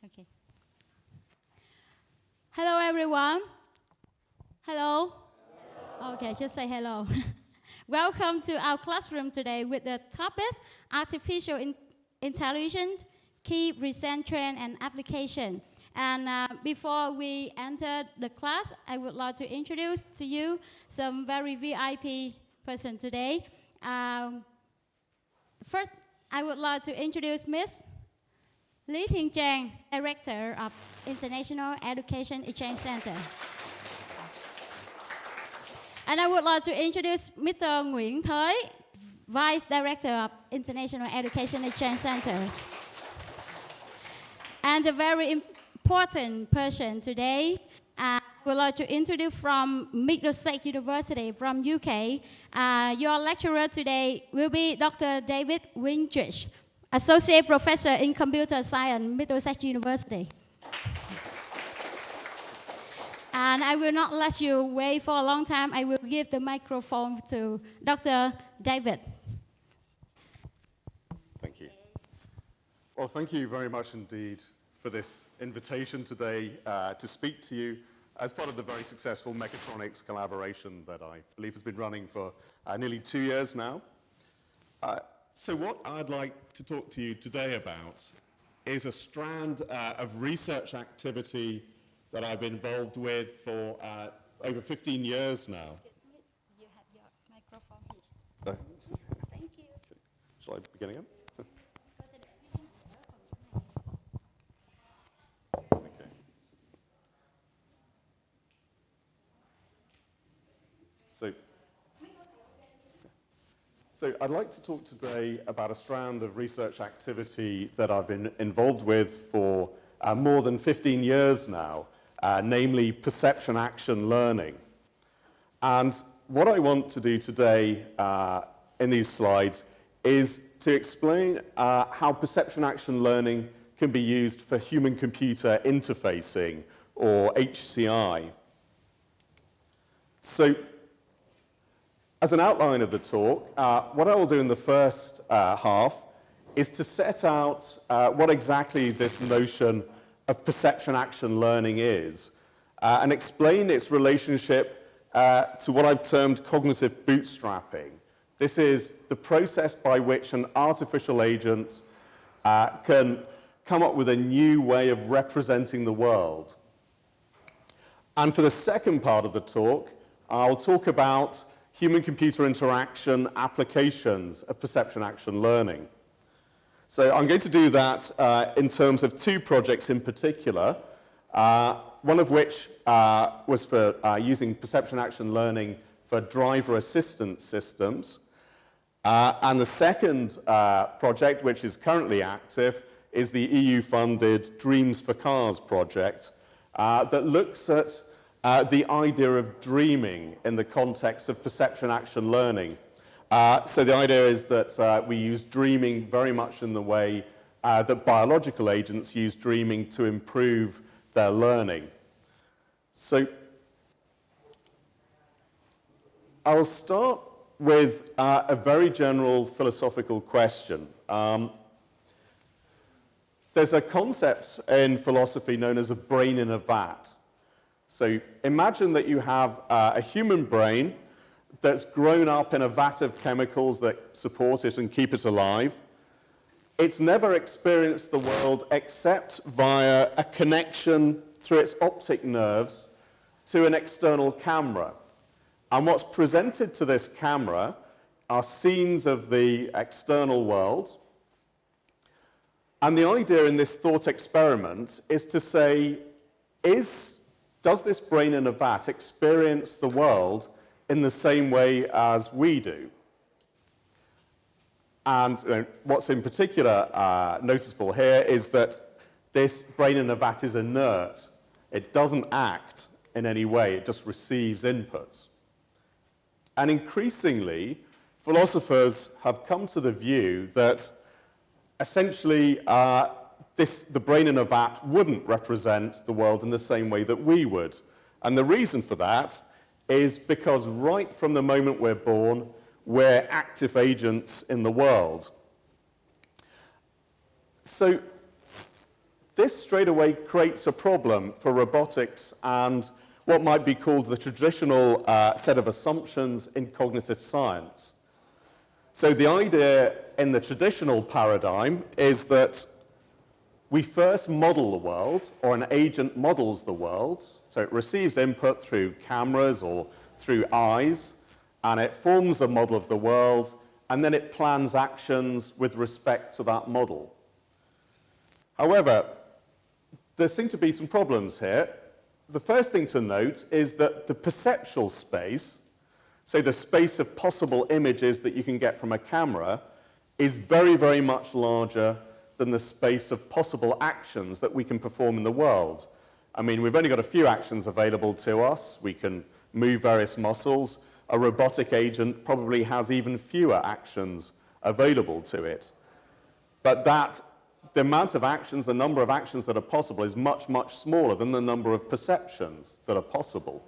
Okay. Hello, everyone. Hello. Hello. Okay, just say hello. Welcome to our classroom today with the topic Artificial Intelligence, Key Recent Trend and Application. And before we enter the class, I would like to introduce to you some very VIP person today. First, I would like to introduce Miss Lý Thiên Trang, Director of International Education Exchange Center. And I would like to introduce Mr. Nguyễn Thời, Vice Director of International Education Exchange Center. And a very important person today, I would like to introduce from Middlesex University from UK. Your lecturer today will be Dr. David Windridge, Associate Professor in Computer Science, Middlesex University. And I will not let you wait for a long time. I will give the microphone to Dr. David. Thank you. Well, thank you very much indeed for this invitation today to speak to you as part of the very successful mechatronics collaboration that I believe has been running for nearly 2 years now. So what I'd like to talk to you today about is a strand of research activity that I've been involved with for over 15 years now. You have your microphone here. Thank you. Shall I begin again? Okay. So I'd like to talk today about a strand of research activity that I've been involved with for more than 15 years now, namely perception action learning. And what I want to do today in these slides is to explain how perception action learning can be used for human-computer interfacing, or HCI. So, as an outline of the talk, what I will do in the first half is to set out what exactly this notion of perception action learning is, and explain its relationship to what I've termed cognitive bootstrapping. This is the process by which an artificial agent can come up with a new way of representing the world. And for the second part of the talk, I'll talk about human-computer interaction applications of perception action learning. So I'm going to do that in terms of two projects in particular, one of which was for using perception action learning for driver assistance systems. And the second project, which is currently active, is the EU-funded Dreams for Cars project that looks at the idea of dreaming in the context of perception action learning. So the idea is that we use dreaming very much in the way that biological agents use dreaming to improve their learning. So I'll start with a very general philosophical question. There's a concept in philosophy known as a brain in a vat. So imagine that you have a human brain that's grown up in a vat of chemicals that support it and keep it alive. It's never experienced the world except via a connection through its optic nerves to an external camera. And what's presented to this camera are scenes of the external world. And the idea in this thought experiment is to say, does this brain in a vat experience the world in the same way as we do? And what's in particular noticeable here is that this brain in a vat is inert. It doesn't act in any way, it just receives inputs. And increasingly, philosophers have come to the view that essentially the brain in a vat wouldn't represent the world in the same way that we would. And the reason for that is because right from the moment we're born, we're active agents in the world. So this straight away creates a problem for robotics and what might be called the traditional set of assumptions in cognitive science. So the idea in the traditional paradigm is that we first model the world, or an agent models the world. So it receives input through cameras or through eyes, and it forms a model of the world, and then it plans actions with respect to that model. However, there seem to be some problems here. The first thing to note is that the perceptual space, so the space of possible images that you can get from a camera, is very, very much larger than the space of possible actions that we can perform in the world. I mean, we've only got a few actions available to us. We can move various muscles. A robotic agent probably has even fewer actions available to it. But the amount of actions, the number of actions that are possible is much, much smaller than the number of perceptions that are possible.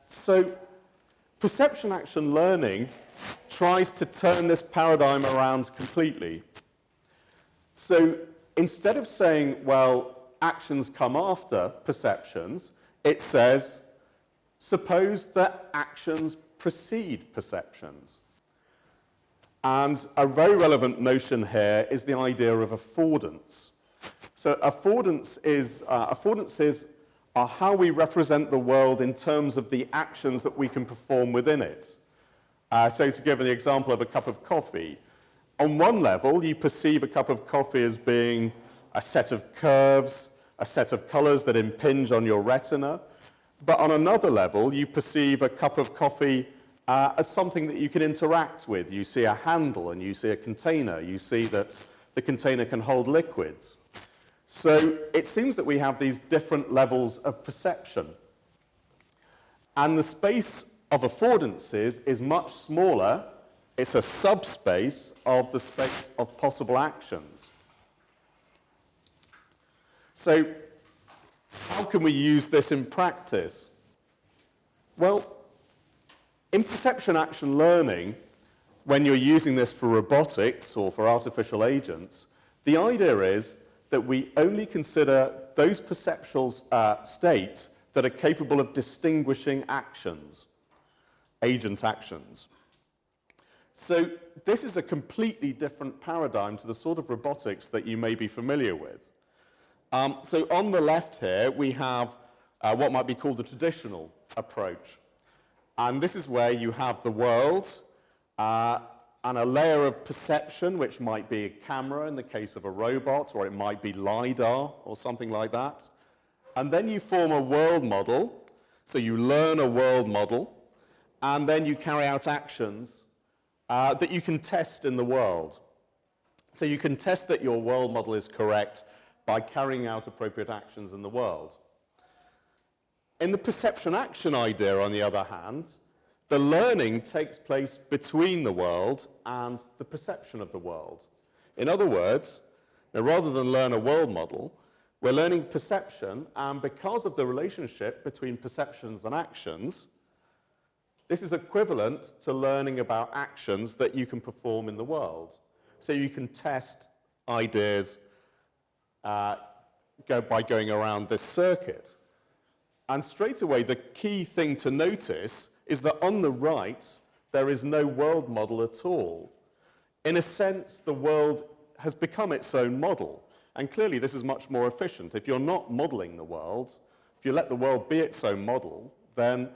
So perception action learning tries to turn this paradigm around completely. So instead of saying, well, actions come after perceptions, it says, suppose that actions precede perceptions. And a very relevant notion here is the idea of affordance. So affordances are how we represent the world in terms of the actions that we can perform within it. So to give an example of a cup of coffee, on one level, you perceive a cup of coffee as being a set of curves, a set of colors that impinge on your retina. But on another level, you perceive a cup of coffee as something that you can interact with. You see a handle and you see a container. You see that the container can hold liquids. So it seems that we have these different levels of perception. And the space of affordances is much smaller. It's a subspace of the space of possible actions. So how can we use this in practice? Well, in perception action learning, when you're using this for robotics or for artificial agents, the idea is that we only consider those perceptual states that are capable of distinguishing actions, agent actions. So this is a completely different paradigm to the sort of robotics that you may be familiar with. So on the left here, we have what might be called the traditional approach. And this is where you have the world and a layer of perception, which might be a camera in the case of a robot, or it might be LiDAR or something like that. And then you form a world model. So you learn a world model, and then you carry out actions that you can test in the world. So you can test that your world model is correct by carrying out appropriate actions in the world. In the perception action idea, on the other hand, the learning takes place between the world and the perception of the world. In other words, rather than learn a world model, we're learning perception, and because of the relationship between perceptions and actions, this is equivalent to learning about actions that you can perform in the world. So you can test ideas by going around this circuit. And straight away, the key thing to notice is that on the right, there is no world model at all. In a sense, the world has become its own model. And clearly, this is much more efficient. If you're not modeling the world, if you let the world be its own model, then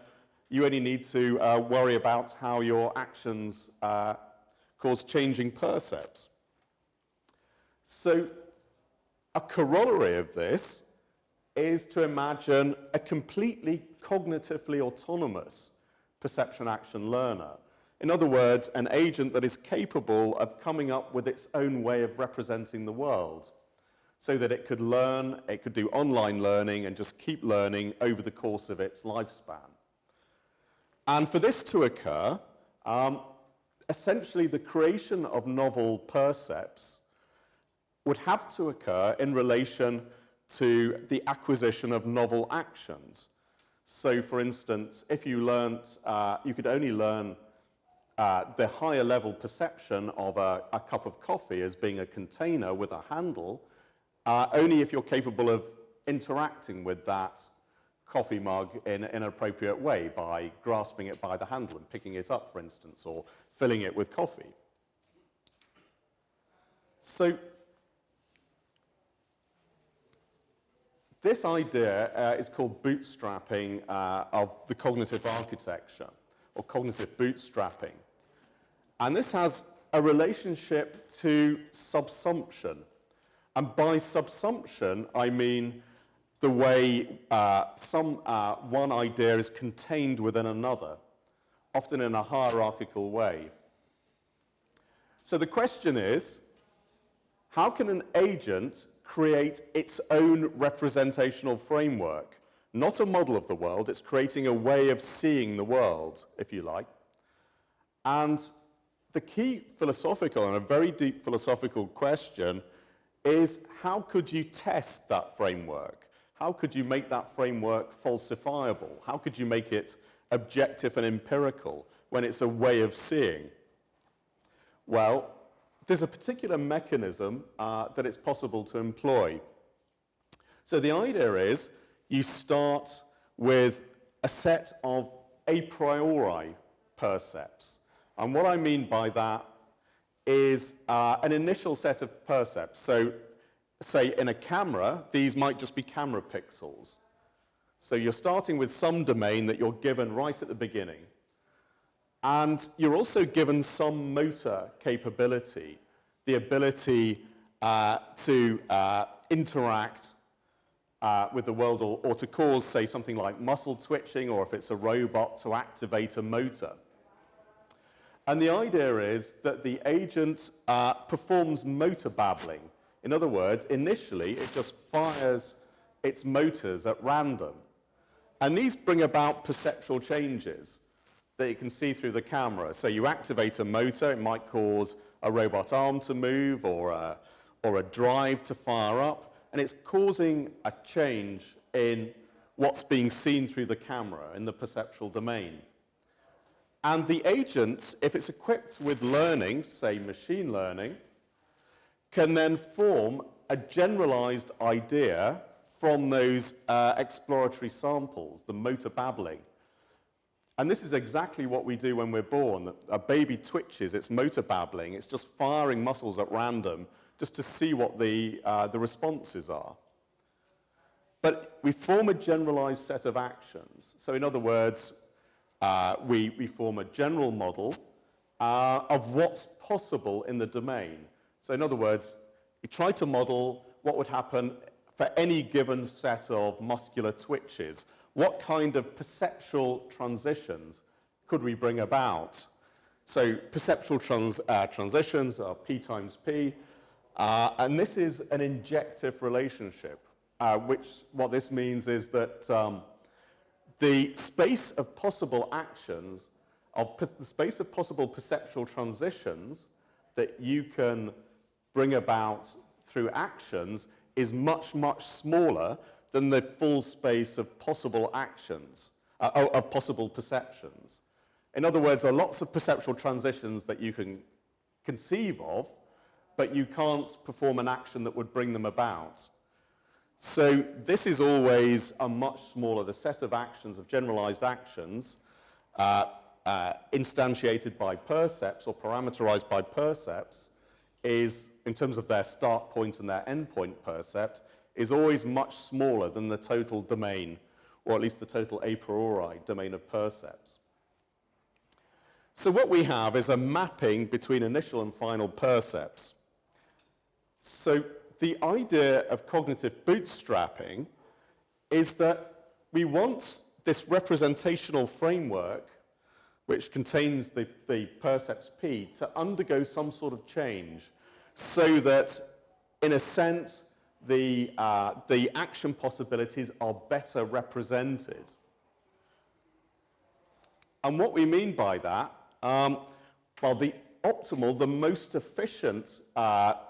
you only need to worry about how your actions cause changing percepts. So a corollary of this is to imagine a completely cognitively autonomous perception action learner. In other words, an agent that is capable of coming up with its own way of representing the world, so that it could learn, it could do online learning and just keep learning over the course of its lifespan. And for this to occur, essentially the creation of novel percepts would have to occur in relation to the acquisition of novel actions. So, for instance, if you learnt, you could only learn the higher level perception of a cup of coffee as being a container with a handle, only if you're capable of interacting with that coffee mug in an appropriate way, by grasping it by the handle and picking it up, for instance, or filling it with coffee. So this idea is called bootstrapping of the cognitive architecture, or cognitive bootstrapping. And this has a relationship to subsumption. And by subsumption, I mean the way one idea is contained within another, often in a hierarchical way. So the question is, how can an agent create its own representational framework? Not a model of the world, it's creating a way of seeing the world, if you like. And the key philosophical and a very deep philosophical question is, how could you test that framework? How could you make that framework falsifiable? How could you make it objective and empirical when it's a way of seeing? Well, there's a particular mechanism that it's possible to employ. So the idea is, you start with a set of a priori percepts. And what I mean by that is an initial set of percepts. So, say in a camera, these might just be camera pixels. So you're starting with some domain that you're given right at the beginning. And you're also given some motor capability, the ability to interact with the world, or to cause, say, something like muscle twitching, or if it's a robot, to activate a motor. And the idea is that the agent performs motor babbling. In other words, initially, it just fires its motors at random. And these bring about perceptual changes that you can see through the camera. So you activate a motor, it might cause a robot arm to move, or a drive to fire up, and it's causing a change in what's being seen through the camera in the perceptual domain. And the agent, if it's equipped with learning, say machine learning, can then form a generalized idea from those exploratory samples, the motor babbling. And this is exactly what we do when we're born. A baby twitches, it's motor babbling, it's just firing muscles at random just to see what the responses are. But we form a generalized set of actions. So in other words, we form a general model of what's possible in the domain. So in other words, we try to model what would happen for any given set of muscular twitches. What kind of perceptual transitions could we bring about? So perceptual transitions are P times P, and this is an injective relationship, what this means is that the space of possible actions, the space of possible perceptual transitions that you can bring about through actions is much, much smaller than the full space of possible actions, of possible perceptions. In other words, there are lots of perceptual transitions that you can conceive of, but you can't perform an action that would bring them about. So this is always a much smaller, the set of actions, of generalized actions, instantiated by percepts or parameterized by percepts, is, in terms of their start point and their end point percept, is always much smaller than the total domain, or at least the total a priori domain of percepts. So what we have is a mapping between initial and final percepts. So the idea of cognitive bootstrapping is that we want this representational framework, which contains the percepts P, to undergo some sort of change, so that, in a sense, the action possibilities are better represented. And what we mean by that, well, the optimal, the most efficient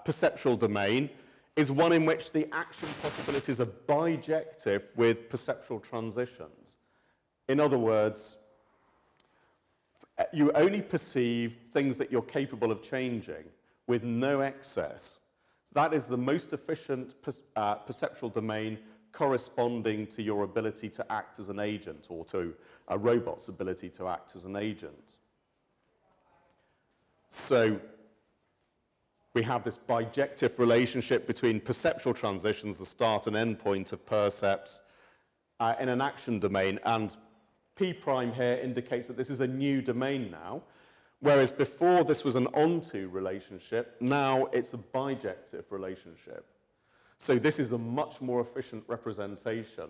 perceptual domain is one in which the action possibilities are bijective with perceptual transitions. In other words, you only perceive things that you're capable of changing with no excess. So that is the most efficient perceptual domain corresponding to your ability to act as an agent, or to a robot's ability to act as an agent. So we have this bijective relationship between perceptual transitions, the start and end point of percepts, in an action domain, and P prime here indicates that this is a new domain now, whereas before this was an onto relationship, now it's a bijective relationship. So this is a much more efficient representation.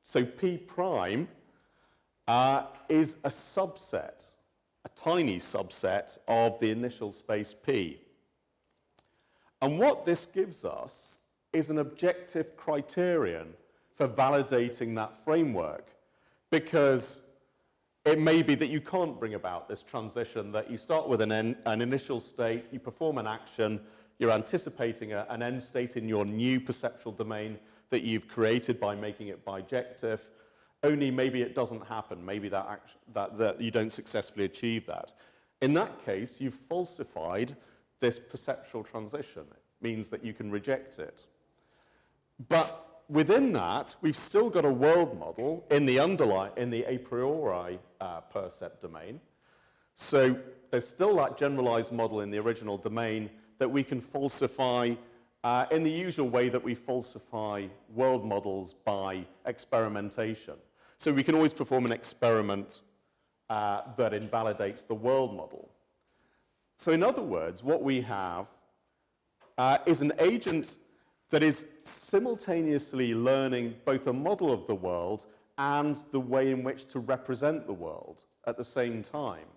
So P prime is a subset, a tiny subset of the initial space P. And what this gives us is an objective criterion for validating that framework, because it may be that you can't bring about this transition, that you start with an initial state, you perform an action, you're anticipating an end state in your new perceptual domain that you've created by making it bijective, only maybe it doesn't happen, maybe that you don't successfully achieve that. In that case, you've falsified this perceptual transition. It means that you can reject it. But within that, we've still got a world model in the a priori percept domain. So there's still that generalized model in the original domain that we can falsify in the usual way that we falsify world models by experimentation. So we can always perform an experiment that invalidates the world model. So in other words, what we have is an agent that is simultaneously learning both a model of the world and the way in which to represent the world at the same time.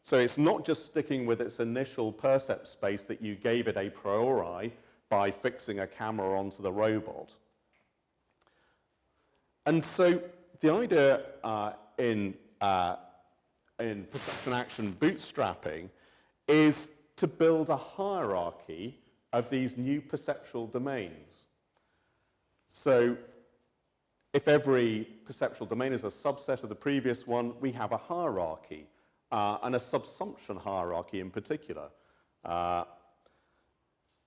So it's not just sticking with its initial percept space that you gave it a priori by fixing a camera onto the robot. And so the idea in perception action bootstrapping is to build a hierarchy of these new perceptual domains. So if every perceptual domain is a subset of the previous one, we have a hierarchy, and a subsumption hierarchy in particular,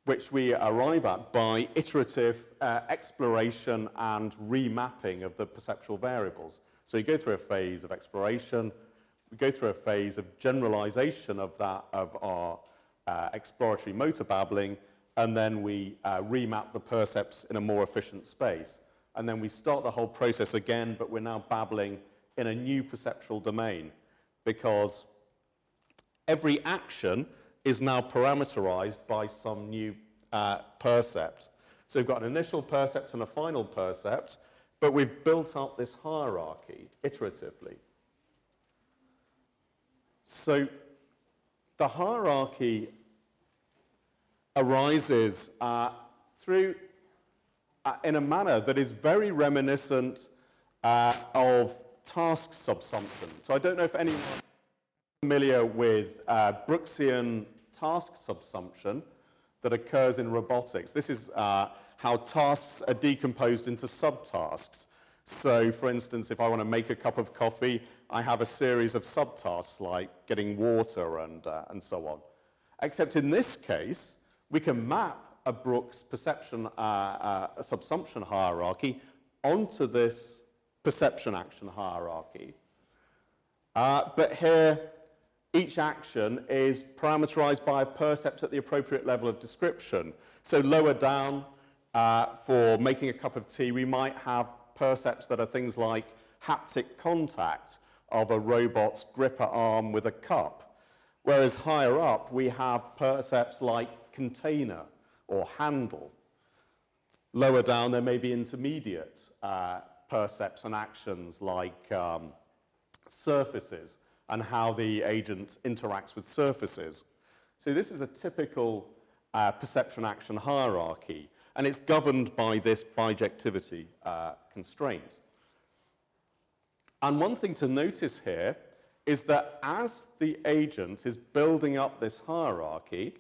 which we arrive at by iterative exploration and remapping of the perceptual variables. So you go through a phase of exploration, we go through a phase of generalization of our exploratory motor babbling, and then we remap the percepts in a more efficient space. And then we start the whole process again, but we're now babbling in a new perceptual domain, because every action is now parameterized by some new percept. So we've got an initial percept and a final percept, but we've built up this hierarchy iteratively. So the hierarchy arises in a manner that is very reminiscent of task subsumption. So I don't know if anyone is familiar with Brooksian task subsumption that occurs in robotics. This is how tasks are decomposed into subtasks. So, for instance, if I want to make a cup of coffee, I have a series of subtasks like getting water and so on. Except in this case, we can map a Brooks perception subsumption hierarchy onto this perception action hierarchy. But here, each action is parameterized by a percept at the appropriate level of description. So lower down, for making a cup of tea, we might have percepts that are things like haptic contact of a robot's gripper arm with a cup. Whereas higher up, we have percepts like container or handle. Lower down, there may be intermediate percepts and actions like surfaces and how the agent interacts with surfaces. So this is a typical perception action hierarchy, and it's governed by this bijectivity constraint. And one thing to notice here is that as the agent is building up this hierarchy,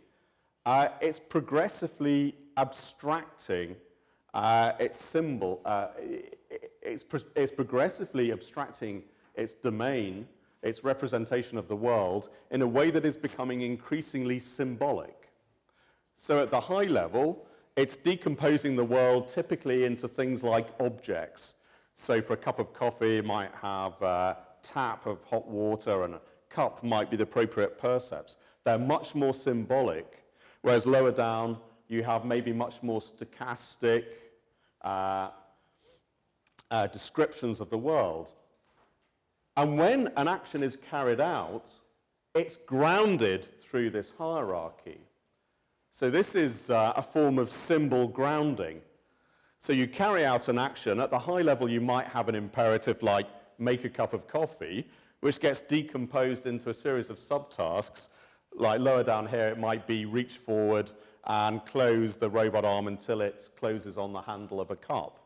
it's progressively abstracting its symbol. It's progressively abstracting its domain, its representation of the world, in a way that is becoming increasingly symbolic. So at the high level, it's decomposing the world typically into things like objects. So for a cup of coffee, you might have a tap of hot water, and a cup might be the appropriate percepts. They're much more symbolic, whereas lower down, you have maybe much more stochastic descriptions of the world. And when an action is carried out, it's grounded through this hierarchy. So this is a form of symbol grounding. So you carry out an action. At the high level, you might have an imperative like make a cup of coffee, which gets decomposed into a series of subtasks. Like lower down here, it might be reach forward and close the robot arm until it closes on the handle of a cup.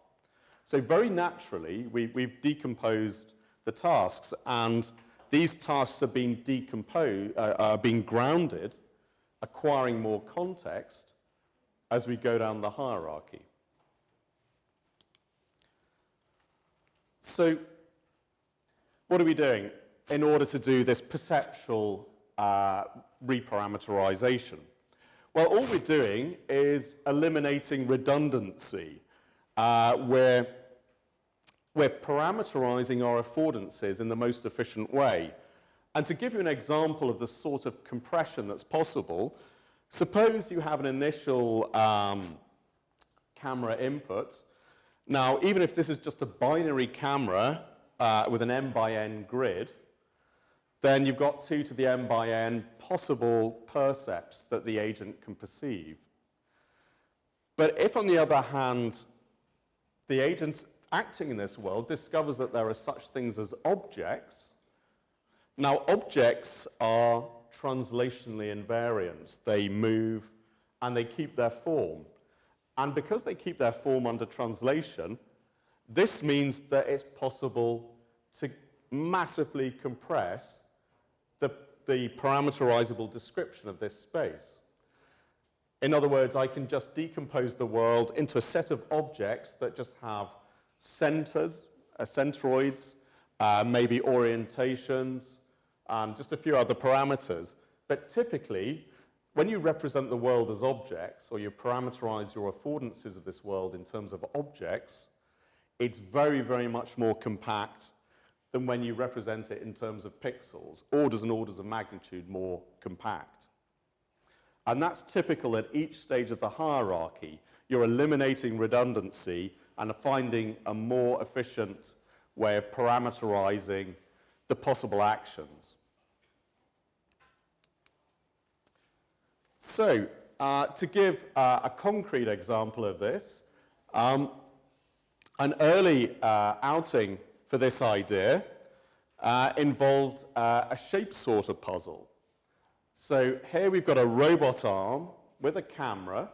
So very naturally, we've decomposed the tasks, and these tasks are being decomposed, are being grounded, acquiring more context as we go down the hierarchy. So what are we doing in order to do this perceptual reparameterization? Well, all we're doing is eliminating redundancy. We're parameterizing our affordances in the most efficient way. And to give you an example of the sort of compression that's possible, suppose you have an initial camera input. Now, even if this is just a binary camera with an n by n grid, then you've got 2 to the n by n possible percepts that the agent can perceive. But if, on the other hand, the agent acting in this world discovers that there are such things as objects, now objects are translationally invariant. They move and they keep their form. And because they keep their form under translation, this means that it's possible to massively compress the parameterizable description of this space. In other words, I can just decompose the world into a set of objects that just have centers, centroids, maybe orientations, just a few other parameters. But typically, when you represent the world as objects, or you parameterize your affordances of this world in terms of objects, it's very, very much more compact than when you represent it in terms of pixels, orders and orders of magnitude more compact. And that's typical at each stage of the hierarchy. You're eliminating redundancy and finding a more efficient way of parameterizing the possible actions. So, to give a concrete example of this, an early outing for this idea involved a shape sorter puzzle. So here we've got a robot arm with a camera,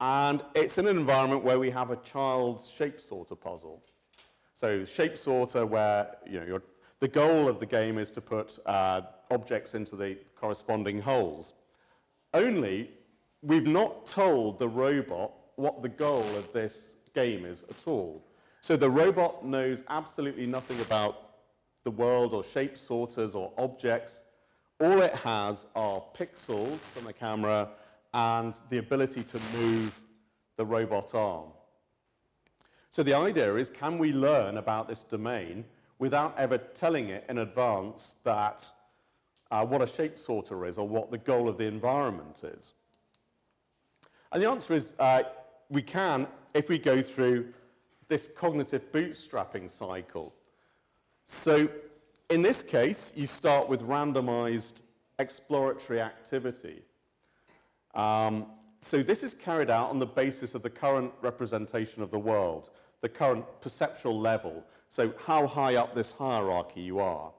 and it's in an environment where we have a child's shape sorter puzzle. So shape sorter, where the goal of the game is to put objects into the corresponding holes. Only we've not told the robot what the goal of this game is at all. So the robot knows absolutely nothing about the world or shape sorters or objects. All it has are pixels from the camera and the ability to move the robot arm. So the idea is, can we learn about this domain without ever telling it in advance that what a shape sorter is or what the goal of the environment is? And the answer is we can if we go through this cognitive bootstrapping cycle. So in this case, you start with randomized exploratory activity. So this is carried out on the basis of the current representation of the world, the current perceptual level, so how high up this hierarchy you are.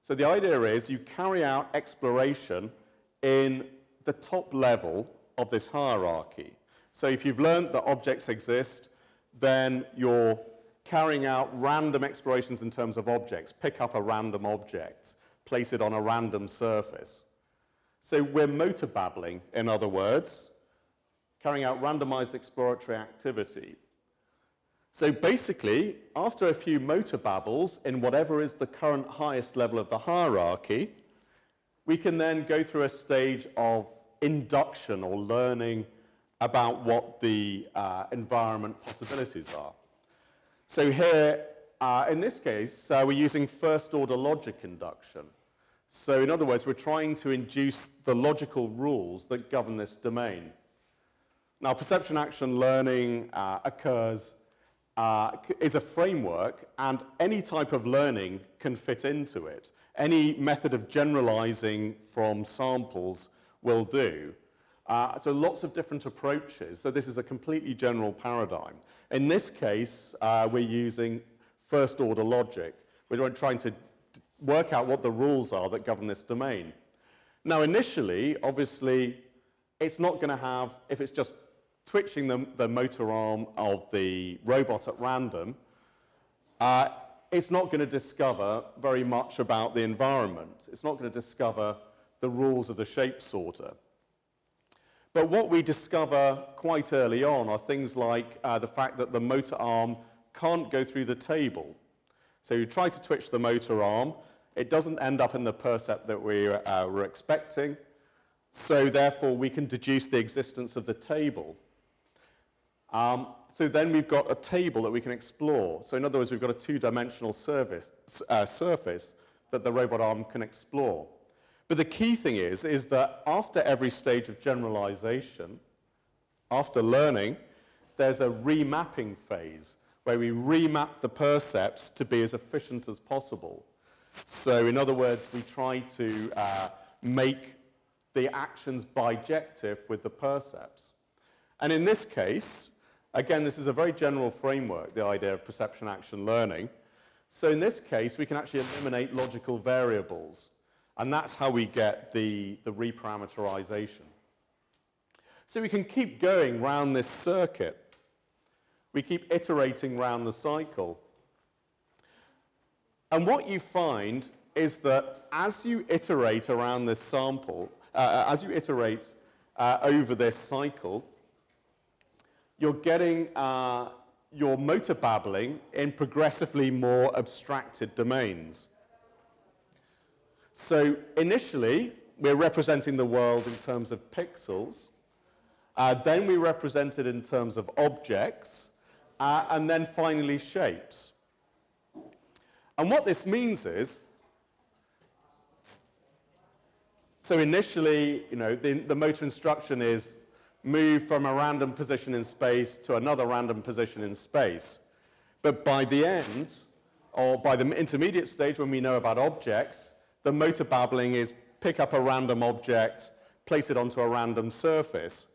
So the idea is you carry out exploration in the top level of this hierarchy. So if you've learned that objects exist, then you're carrying out random explorations in terms of objects. Pick up a random object, place it on a random surface. So we're motor babbling, in other words, carrying out randomized exploratory activity. So basically, after a few motor babbles in whatever is the current highest level of the hierarchy, we can then go through a stage of induction or learning about what the environment possibilities are. So here, in this case, we're using first-order logic induction. So in other words, we're trying to induce the logical rules that govern this domain. Now, perception action learning is a framework, and any type of learning can fit into it. Any method of generalizing from samples will do. So lots of different approaches. So this is a completely general paradigm. In this case, we're using first-order logic. We're trying to work out what the rules are that govern this domain. Now, initially, obviously, it's not going to have, if it's just twitching the motor arm of the robot at random, it's not going to discover very much about the environment. It's not going to discover the rules of the shape sorter. But what we discover quite early on are things like the fact that the motor arm can't go through the table. So you try to twitch the motor arm, it doesn't end up in the percept that we were expecting, so therefore we can deduce the existence of the table. So then we've got a table that we can explore. So in other words, we've got a two-dimensional surface that the robot arm can explore. But the key thing is that after every stage of generalization, after learning, there's a remapping phase where we remap the percepts to be as efficient as possible. So in other words, we try to make the actions bijective with the percepts. And in this case, again, this is a very general framework, the idea of perception action learning. So in this case, we can actually eliminate logical variables. And that's how we get the reparameterization. So we can keep going round this circuit. We keep iterating round the cycle. And what you find is that as you iterate around this sample, as you iterate over this cycle, you're getting your motor babbling in progressively more abstracted domains. So initially, we're representing the world in terms of pixels. Then we represent it in terms of objects. And then finally, shapes. And what this means is, so initially, the motor instruction is move from a random position in space to another random position in space. But by the end, or by the intermediate stage when we know about objects, the motor babbling is pick up a random object, place it onto a random surface.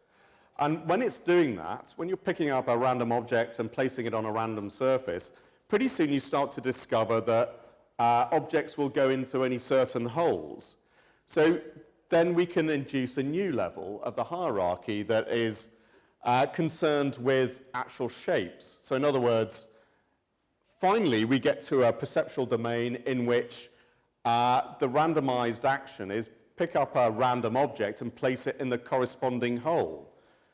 And when it's doing that, when you're picking up a random object and placing it on a random surface, pretty soon you start to discover that objects will go into any certain holes. So then we can induce a new level of the hierarchy that is concerned with actual shapes. So in other words, finally we get to a perceptual domain in which the randomized action is pick up a random object and place it in the corresponding hole.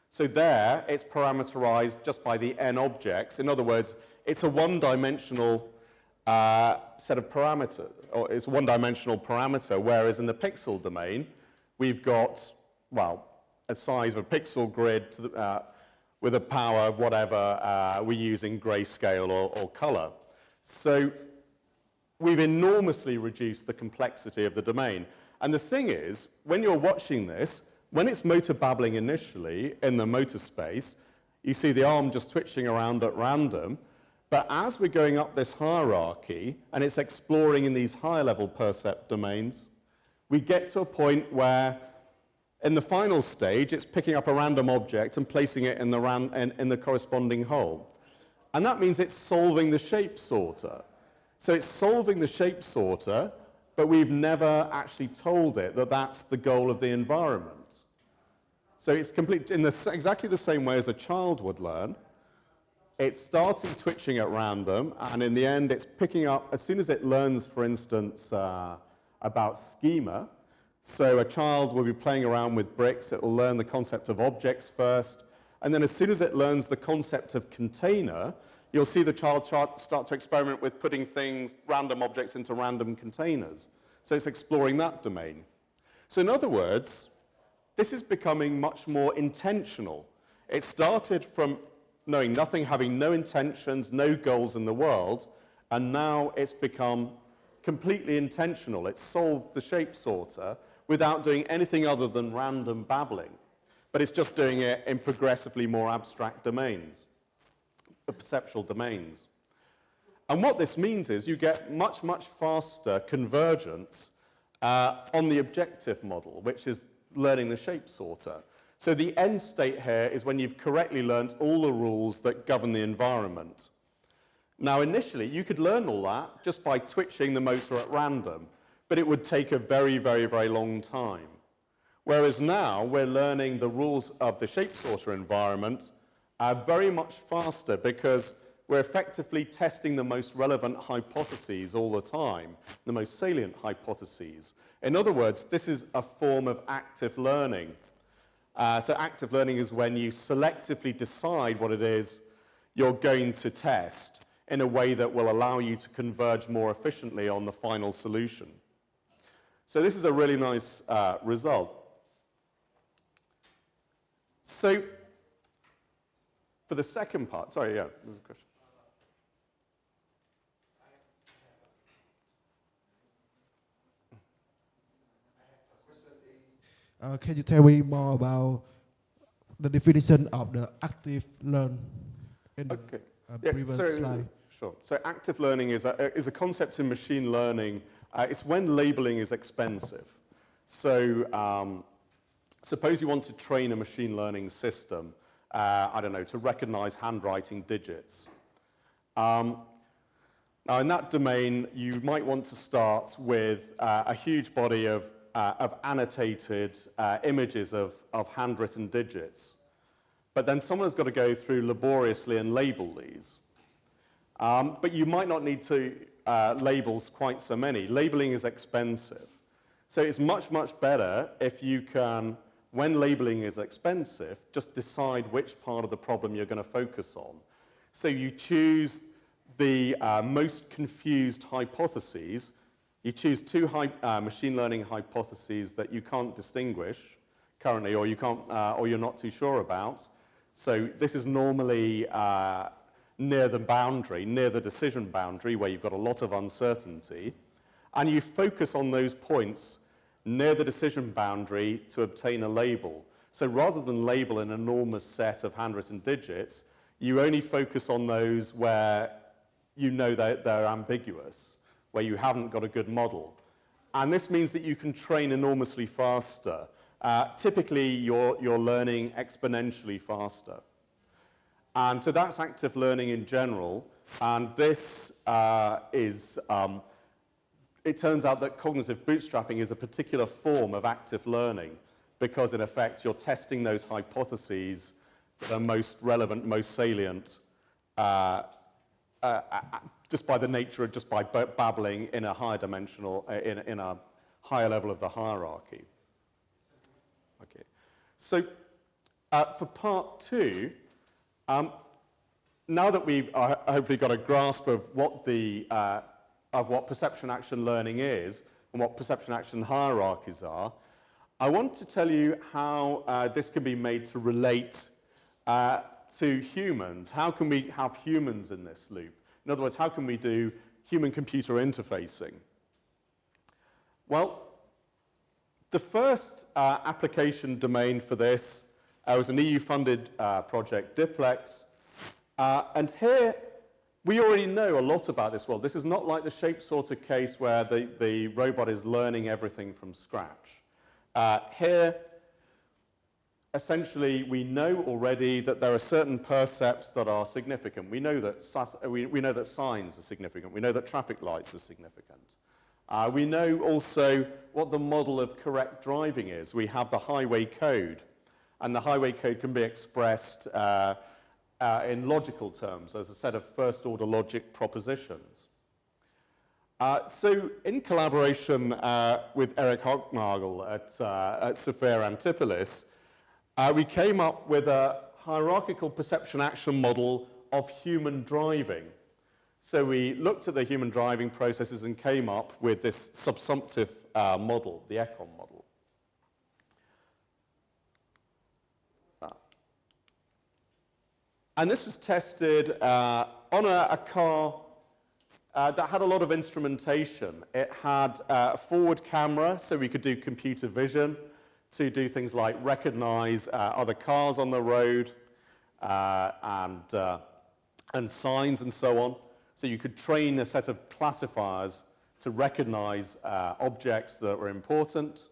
So there, it's parameterized just by the n objects. In other words, it's a one-dimensional set of parameters, or it's a one-dimensional parameter, whereas in the pixel domain, we've got, well, a size of a pixel grid to the, with a power of whatever we're using, grayscale or color. So we've enormously reduced the complexity of the domain. And the thing is, when you're watching this, when it's motor babbling initially in the motor space, you see the arm just twitching around at random. But as we're going up this hierarchy, and it's exploring in these higher level percept domains, we get to a point where, in the final stage, it's picking up a random object and placing it in the corresponding hole. And that means it's solving the shape sorter. So it's solving the shape sorter, but we've never actually told it that that's the goal of the environment. So it's complete in exactly the same way as a child would learn. It's starting twitching at random, and in the end, it's picking up, as soon as it learns, for instance, about schema. So a child will be playing around with bricks. It will learn the concept of objects first, and then as soon as it learns the concept of container, you'll see the child start to experiment with putting random objects into random containers. So it's exploring that domain. So in other words, this is becoming much more intentional. It started from knowing nothing, having no intentions, no goals in the world, and now it's become completely intentional. It's solved the shape sorter without doing anything other than random babbling. But it's just doing it in progressively more abstract domains, perceptual domains. And what this means is you get much, much faster convergence on the objective model, which is learning the shape sorter. So the end state here is when you've correctly learned all the rules that govern the environment. Now, initially, you could learn all that just by twitching the motor at random, but it would take a very, very, very long time. Whereas now, we're learning the rules of the shape sorter environment very much faster because we're effectively testing the most relevant hypotheses all the time, the most salient hypotheses. In other words, this is a form of active learning. So active learning is when you selectively decide what it is you're going to test in a way that will allow you to converge more efficiently on the final solution. So this is a really nice result. So for the second part, sorry, yeah, there was a question. Can you tell me more about the definition of the active learn in the previous slide? Sure. So active learning is a concept in machine learning. It's when labeling is expensive. So suppose you want to train a machine learning system, I don't know, to recognize handwriting digits. Now, in that domain, you might want to start with a huge body of annotated images of handwritten digits. But then someone's got to go through laboriously and label these. But you might not need to label quite so many. Labeling is expensive. So it's much, much better if you can, when labeling is expensive, just decide which part of the problem you're going to focus on. So you choose the most confused hypotheses. You choose two machine learning hypotheses that you can't distinguish currently, or you're not too sure about. So this is normally near the boundary, near the decision boundary, where you've got a lot of uncertainty, and you focus on those points near the decision boundary to obtain a label. So rather than label an enormous set of handwritten digits, you only focus on those where you know that they're ambiguous, where you haven't got a good model. And this means that you can train enormously faster. Typically, you're learning exponentially faster. And so that's active learning in general. And this it turns out that cognitive bootstrapping is a particular form of active learning because, in effect, you're testing those hypotheses that are most relevant, most salient, just by the nature of just by babbling in a higher dimensional, in a higher level of the hierarchy. Okay. So for part two, now that we've hopefully got a grasp of what perception action learning is and what perception action hierarchies are, I want to tell you how this can be made to relate to humans. How can we have humans in this loop? In other words, how can we do human-computer interfacing? Well, the first application domain for this was an EU-funded project, Diplex. And here, we already know a lot about this world. This is not like the shape sorter case where the robot is learning everything from scratch. Here, essentially, we know already that there are certain percepts that are significant. We know that signs are significant. We know that traffic lights are significant. We know also what the model of correct driving is. We have the highway code, and the highway code can be expressed in logical terms as a set of first-order logic propositions. So in collaboration with Eric Hocknagel at Sophia Antipolis, we came up with a hierarchical perception action model of human driving. So we looked at the human driving processes and came up with this subsumptive model, the Econ model. And this was tested on a car that had a lot of instrumentation. It had a forward camera, so we could do computer vision to do things like recognize other cars on the road and signs and so on. So you could train a set of classifiers to recognize objects that were important.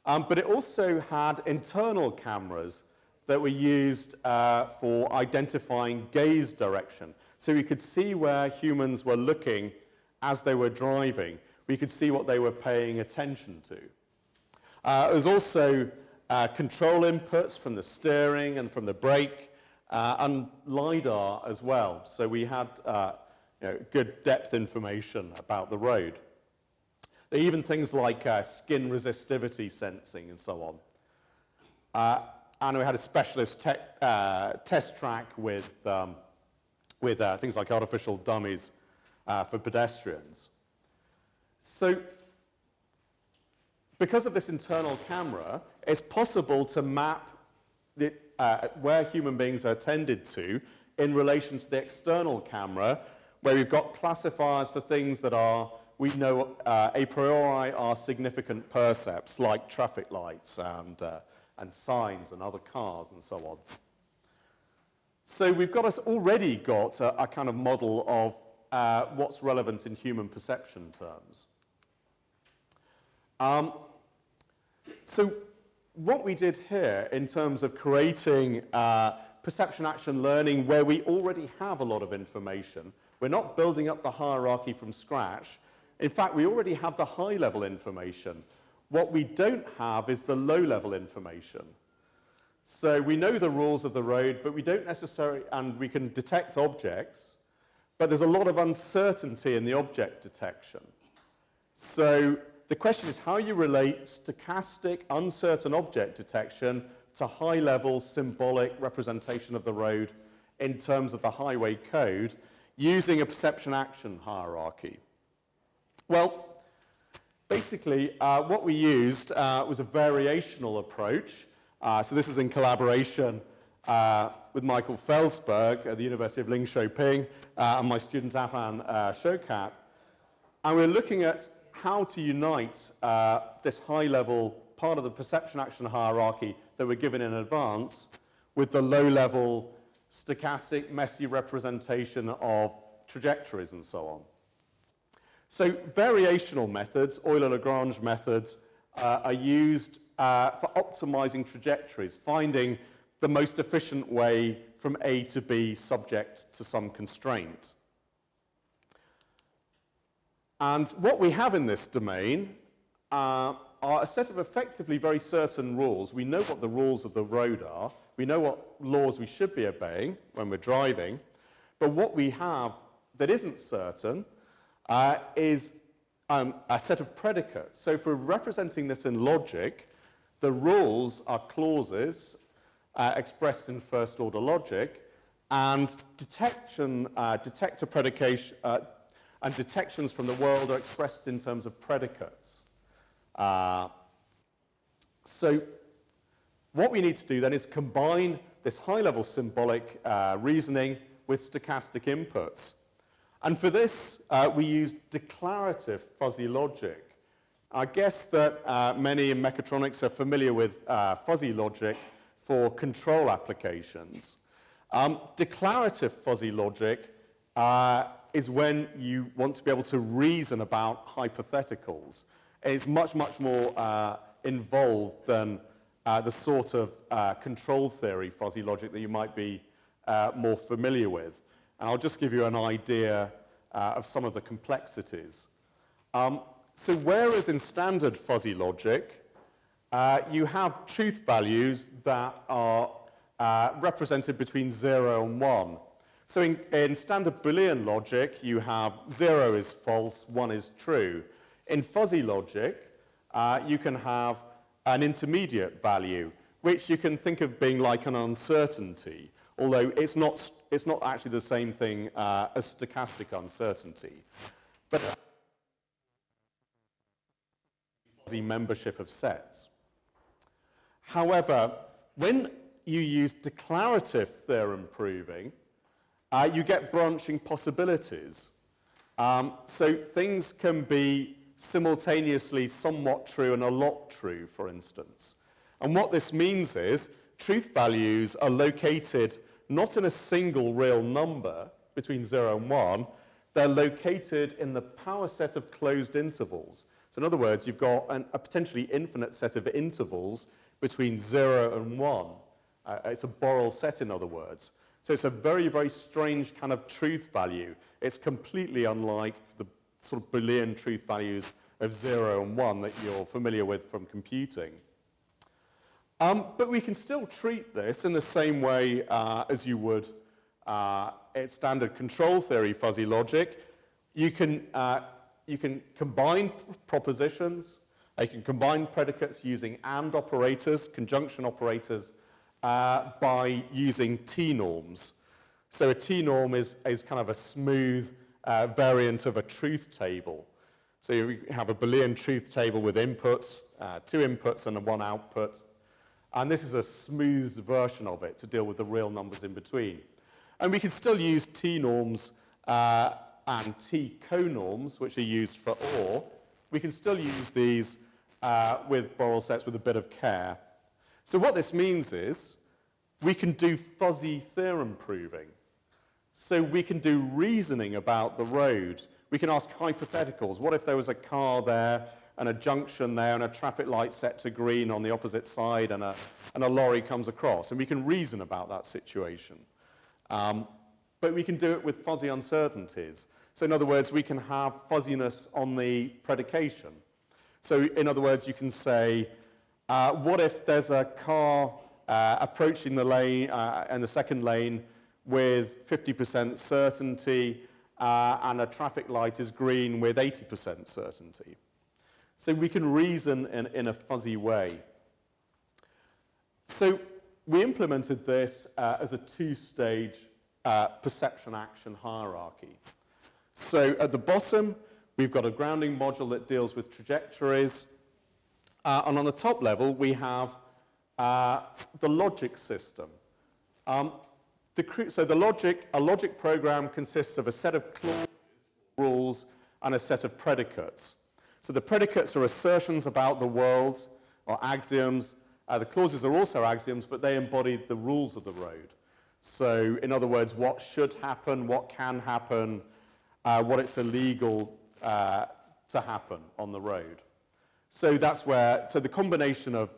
But it also had internal cameras that were used for identifying gaze direction. So we could see where humans were looking as they were driving. We could see what they were paying attention to. There was also control inputs from the steering and from the brake, and LiDAR as well. So we had good depth information about the road. There are even things like skin resistivity sensing and so on. And we had a specialist test track with things like artificial dummies for pedestrians. So because of this internal camera, it's possible to map where human beings are attended to in relation to the external camera, where we've got classifiers for things that we know a priori are significant percepts, like traffic lights and signs and other cars and so on. So we've already got a kind of model of what's relevant in human perception terms. So what we did here in terms of creating perception action learning where we already have a lot of information, we're not building up the hierarchy from scratch. In fact, we already have the high-level information. What we don't have is the low-level information. So we know the rules of the road, but we don't necessarily, and we can detect objects, but there's a lot of uncertainty in the object detection. So the question is how you relate stochastic, uncertain object detection to high-level symbolic representation of the road in terms of the highway code using a perception action hierarchy. Well, basically, what we used was a variational approach. So this is in collaboration with Michael Felsberg at the University of Linköping and my student Afan Shokat. And we're looking at how to unite this high-level part of the perception action hierarchy that we're given in advance with the low-level stochastic, messy representation of trajectories and so on. So variational methods, Euler-Lagrange methods, are used for optimizing trajectories, finding the most efficient way from A to B subject to some constraint. And what we have in this domain are a set of effectively very certain rules. We know what the rules of the road are. We know what laws we should be obeying when we're driving. But what we have that isn't certain is a set of predicates. So if we're representing this in logic, the rules are clauses expressed in first-order logic, and detector predication, and detections from the world are expressed in terms of predicates. So what we need to do then is combine this high-level symbolic reasoning with stochastic inputs. And for this, we use declarative fuzzy logic. I guess that many in mechatronics are familiar with fuzzy logic for control applications. Declarative fuzzy logic is when you want to be able to reason about hypotheticals. It's much, much more involved than the sort of control theory fuzzy logic that you might be more familiar with. And I'll just give you an idea of some of the complexities. So whereas in standard fuzzy logic, you have truth values that are represented between 0 and 1. So in standard Boolean logic, you have 0 is false, 1 is true. In fuzzy logic, you can have an intermediate value, which you can think of being like an uncertainty, although it's not actually the same thing as stochastic uncertainty. But fuzzy membership of sets. However, when you use declarative theorem proving, you get branching possibilities. So things can be simultaneously somewhat true and a lot true, for instance. And what this means is truth values are located not in a single real number between 0 and 1, they're located in the power set of closed intervals. So in other words, you've got a potentially infinite set of intervals between 0 and 1. It's a Borel set, in other words. So it's a very, very strange kind of truth value. It's completely unlike the sort of Boolean truth values of 0 and 1 that you're familiar with from computing. But we can still treat this in the same way as you would in standard control theory fuzzy logic. You can combine propositions. You can combine predicates using AND operators, conjunction operators, by using T-norms. So a T-norm is kind of a smooth variant of a truth table. So you have a Boolean truth table with inputs, 2 inputs and 1 output. And this is a smoothed version of it to deal with the real numbers in between. And we can still use T-norms and T-conorms, which are used for OR. We can still use these with Borel sets with a bit of care. So what this means is we can do fuzzy theorem proving. So we can do reasoning about the road. We can ask hypotheticals. What if there was a car there and a junction there and a traffic light set to green on the opposite side and a lorry comes across? And we can reason about that situation. But we can do it with fuzzy uncertainties. So in other words, we can have fuzziness on the predication. So in other words, you can say, what if there's a car approaching the lane and the second lane with 50% certainty and a traffic light is green with 80% certainty? So we can reason in a fuzzy way. So we implemented this as a 2-stage perception-action hierarchy. So at the bottom, we've got a grounding module that deals with trajectories. And on the top level, we have the logic system. So a logic program consists of a set of clauses, rules, and a set of predicates. So the predicates are assertions about the world, or axioms. The clauses are also axioms, but they embody the rules of the road. So in other words, what should happen, what can happen, what it's illegal to happen on the road. So that's where, so the combination of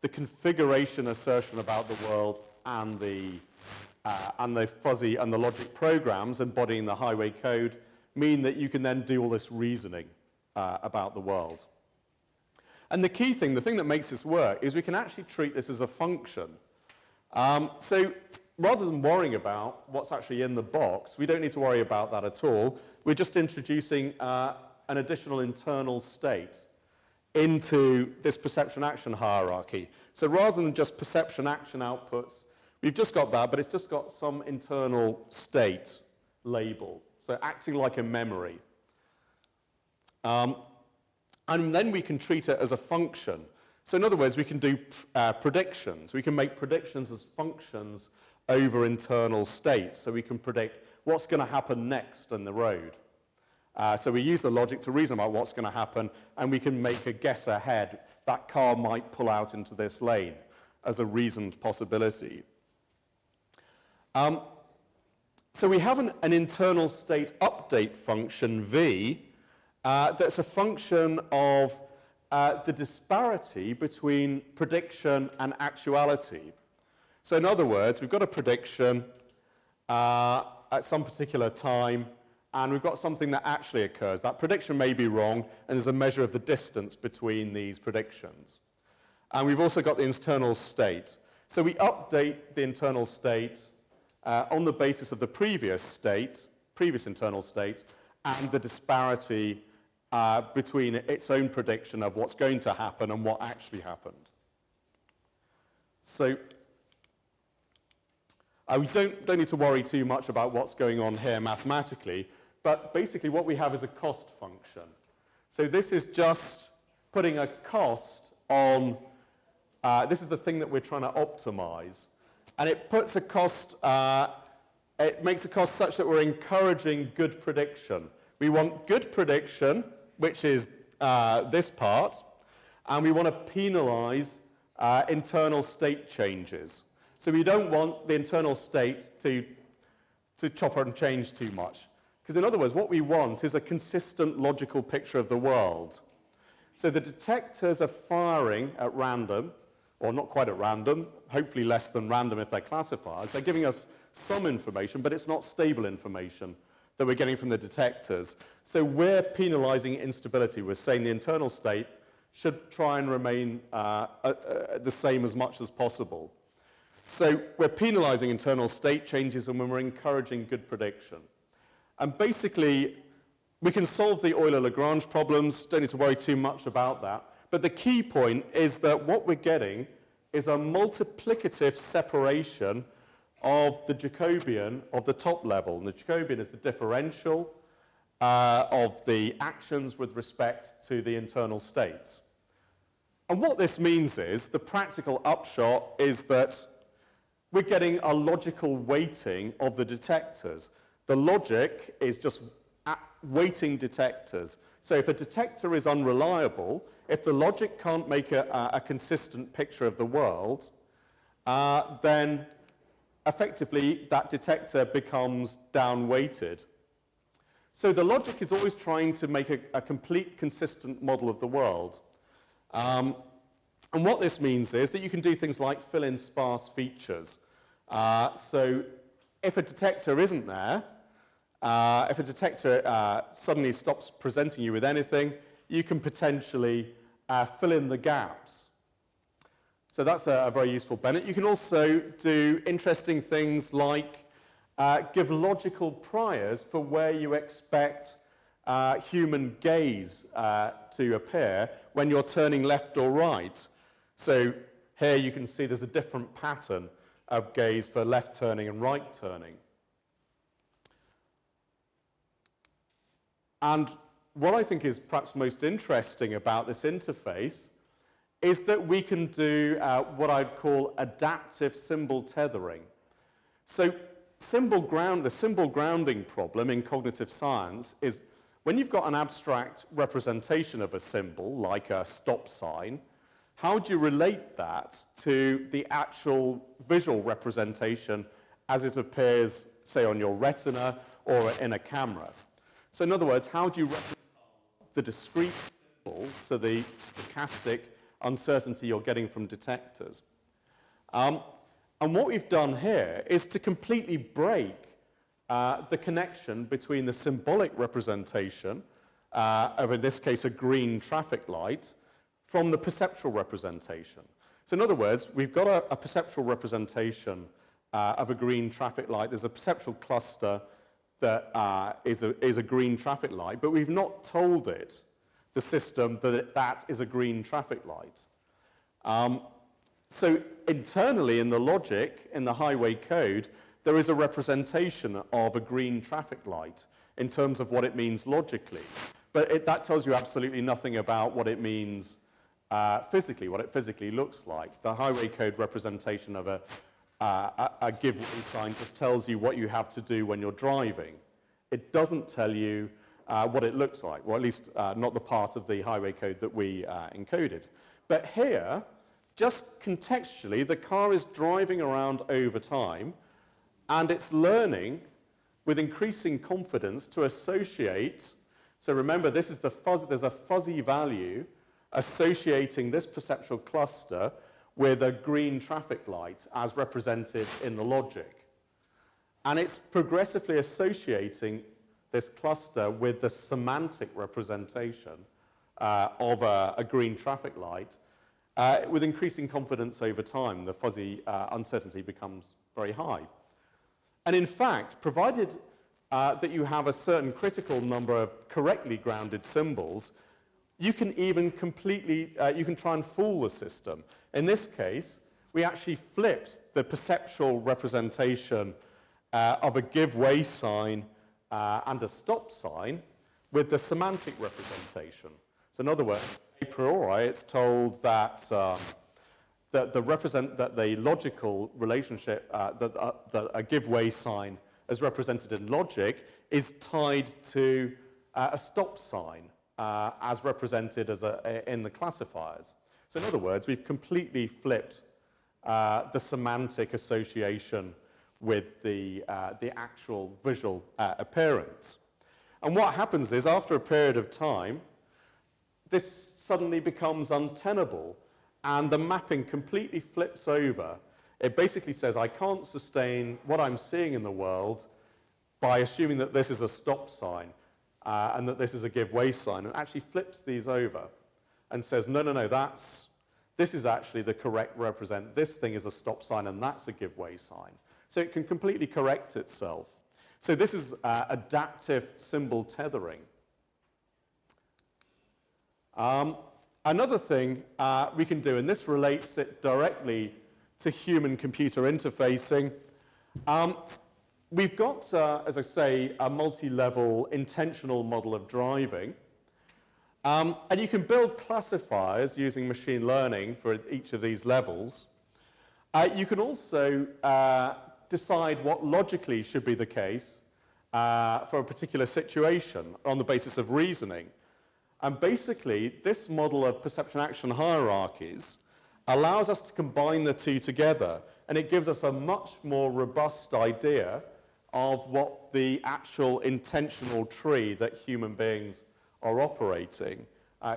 the configuration assertion about the world and the fuzzy and the logic programs embodying the highway code mean that you can then do all this reasoning about the world. And the key thing, the thing that makes this work, is we can actually treat this as a function. So rather than worrying about what's actually in the box, we don't need to worry about that at all. We're just introducing an additional internal state into this perception-action hierarchy. So rather than just perception-action outputs, we've just got that, but it's just got some internal state label, so acting like a memory. And then we can treat it as a function. So in other words, we can do predictions. We can make predictions as functions over internal states. So we can predict what's going to happen next on the road. So we use the logic to reason about what's going to happen, and we can make a guess ahead. That car might pull out into this lane as a reasoned possibility. So we have an internal state update function, V, that's a function of the disparity between prediction and actuality. So in other words, we've got a prediction at some particular time, and we've got something that actually occurs. That prediction may be wrong, and there's a measure of the distance between these predictions. And we've also got the internal state. So we update the internal state on the basis of the previous internal state, and the disparity between its own prediction of what's going to happen and what actually happened. So we don't need to worry too much about what's going on here mathematically, but basically what we have is a cost function. So this is just putting a cost on, this is the thing that we're trying to optimize. And it puts a cost, it makes a cost such that we're encouraging good prediction. We want good prediction, which is this part, and we want to penalize internal state changes. So we don't want the internal state to chop and change too much. Because in other words, what we want is a consistent logical picture of the world. So the detectors are firing at random, or not quite at random, hopefully less than random if they're classifiers. They're giving us some information, but it's not stable information that we're getting from the detectors. So we're penalizing instability. We're saying the internal state should try and remain the same as much as possible. So we're penalizing internal state changes and we're encouraging good prediction. And basically, we can solve the Euler-Lagrange problems, don't need to worry too much about that. But the key point is that what we're getting is a multiplicative separation of the Jacobian of the top level. And the Jacobian is the differential of the actions with respect to the internal states. And what this means is, the practical upshot is that we're getting a logical weighting of the detectors. The logic is just weighting detectors. So if a detector is unreliable, if the logic can't make a consistent picture of the world, then effectively that detector becomes down-weighted. So the logic is always trying to make a complete, consistent model of the world. And what this means is that you can do things like fill in sparse features. So if a detector isn't there, if a detector suddenly stops presenting you with anything, you can potentially fill in the gaps. So that's a very useful benefit. You can also do interesting things like give logical priors for where you expect human gaze to appear when you're turning left or right. So here you can see there's a different pattern of gaze for left turning and right turning. And what I think is perhaps most interesting about this interface is that we can do what I'd call adaptive symbol tethering. So the symbol grounding problem in cognitive science is when you've got an abstract representation of a symbol, like a stop sign, how do you relate that to the actual visual representation as it appears, say, on your retina or in a camera? So in other words, how do you reconcile the discrete symbol to the stochastic uncertainty you're getting from detectors? And what we've done here is to completely break the connection between the symbolic representation of, in this case, a green traffic light, from the perceptual representation. So in other words, we've got a perceptual representation of a green traffic light. There's a perceptual cluster that is a green traffic light, but we've not told it, the system, that that is a green traffic light. So internally in the logic, in the highway code, there is a representation of a green traffic light in terms of what it means logically. But that tells you absolutely nothing about what it means physically, what it physically looks like. The highway code representation of a give-way sign just tells you what you have to do when you're driving. It doesn't tell you what it looks like, or at least not the part of the highway code that we encoded. But here, just contextually, the car is driving around over time, and it's learning with increasing confidence to associate. So remember, this is there's a fuzzy value associating this perceptual cluster with a green traffic light as represented in the logic. And it's progressively associating this cluster with the semantic representation of a green traffic light with increasing confidence over time. The fuzzy uncertainty becomes very high. And in fact, provided that you have a certain critical number of correctly grounded symbols, you can even you can try and fool the system. In this case, we actually flipped the perceptual representation of a give-way sign and a stop sign with the semantic representation. So in other words, a priori, it's told that that the logical relationship, that a give-way sign as represented in logic is tied to a stop sign as represented in the classifiers. So in other words, we've completely flipped the semantic association with the actual visual appearance. And what happens is, after a period of time, this suddenly becomes untenable, and the mapping completely flips over. It basically says, I can't sustain what I'm seeing in the world by assuming that this is a stop sign and that this is a give-way sign, and actually flips these over and says, no, this is actually the correct represent. This thing is a stop sign, and that's a give-way sign. So it can completely correct itself. So this is adaptive symbol tethering. Another thing we can do, and this relates it directly to human-computer interfacing, we've got, as I say, a multi-level intentional model of driving. And you can build classifiers using machine learning for each of these levels. You can also decide what logically should be the case for a particular situation on the basis of reasoning. And basically, this model of perception-action hierarchies allows us to combine the two together, and it gives us a much more robust idea of what the actual intentional tree that human beings are operating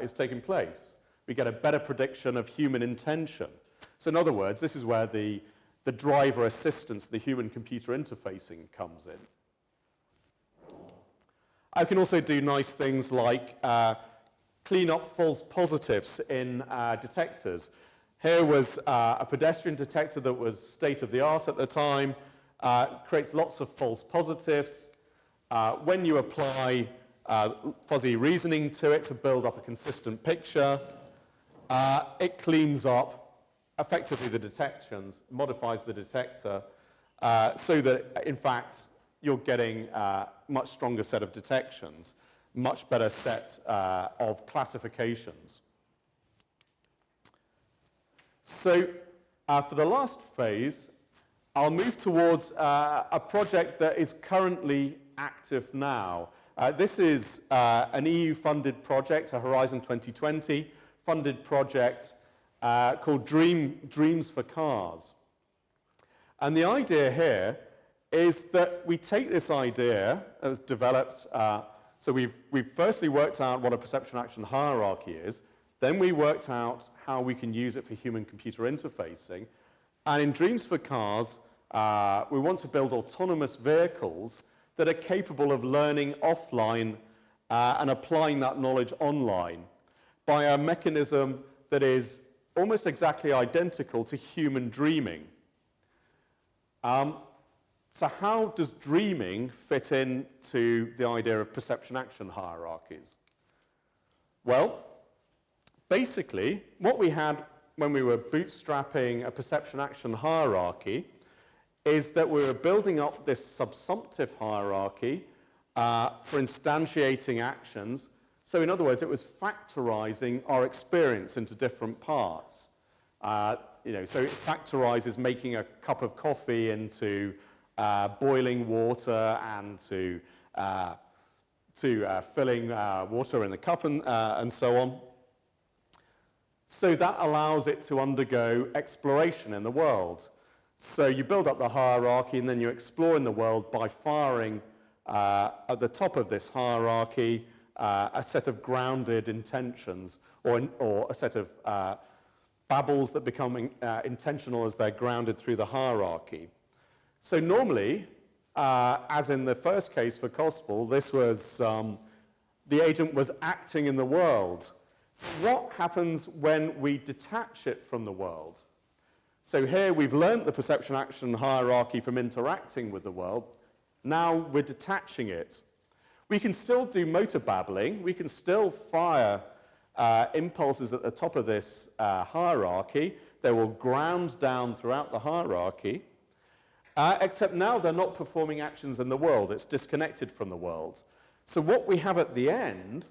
is taking place. We get a better prediction of human intention. So in other words, this is where the driver assistance, the human-computer interfacing comes in. I can also do nice things like clean up false positives in detectors. Here was a pedestrian detector that was state-of-the-art at the time, creates lots of false positives. When you apply fuzzy reasoning to it to build up a consistent picture, it cleans up effectively the detections, modifies the detector, so that, in fact, you're getting a much stronger set of detections, much better set of classifications. So for the last phase, I'll move towards a project that is currently active now. This is an EU-funded project, a Horizon 2020 funded project called Dreams for Cars. And the idea here is that we take this idea that was developed, so we've firstly worked out what a perception-action hierarchy is, then we worked out how we can use it for human-computer interfacing, and in Dreams for Cars, we want to build autonomous vehicles that are capable of learning offline and applying that knowledge online by a mechanism that is almost exactly identical to human dreaming. So how does dreaming fit into the idea of perception-action hierarchies? Well, basically, what we had when we were bootstrapping a perception-action hierarchy is that we were building up this subsumptive hierarchy for instantiating actions. So in other words, it was factorizing our experience into different parts. So it factorizes making a cup of coffee into boiling water and to filling water in the cup and so on. So that allows it to undergo exploration in the world. So you build up the hierarchy and then you explore in the world by firing at the top of this hierarchy a set of grounded intentions or a set of babbles that become intentional as they're grounded through the hierarchy. So normally, as in the first case for Gospel, this was the agent was acting in the world. What happens when we detach it from the world? So here we've learned the perception-action hierarchy from interacting with the world. Now we're detaching it. We can still do motor babbling. We can still fire impulses at the top of this hierarchy. They will ground down throughout the hierarchy. Except now they're not performing actions in the world. It's disconnected from the world. So what we have at the end,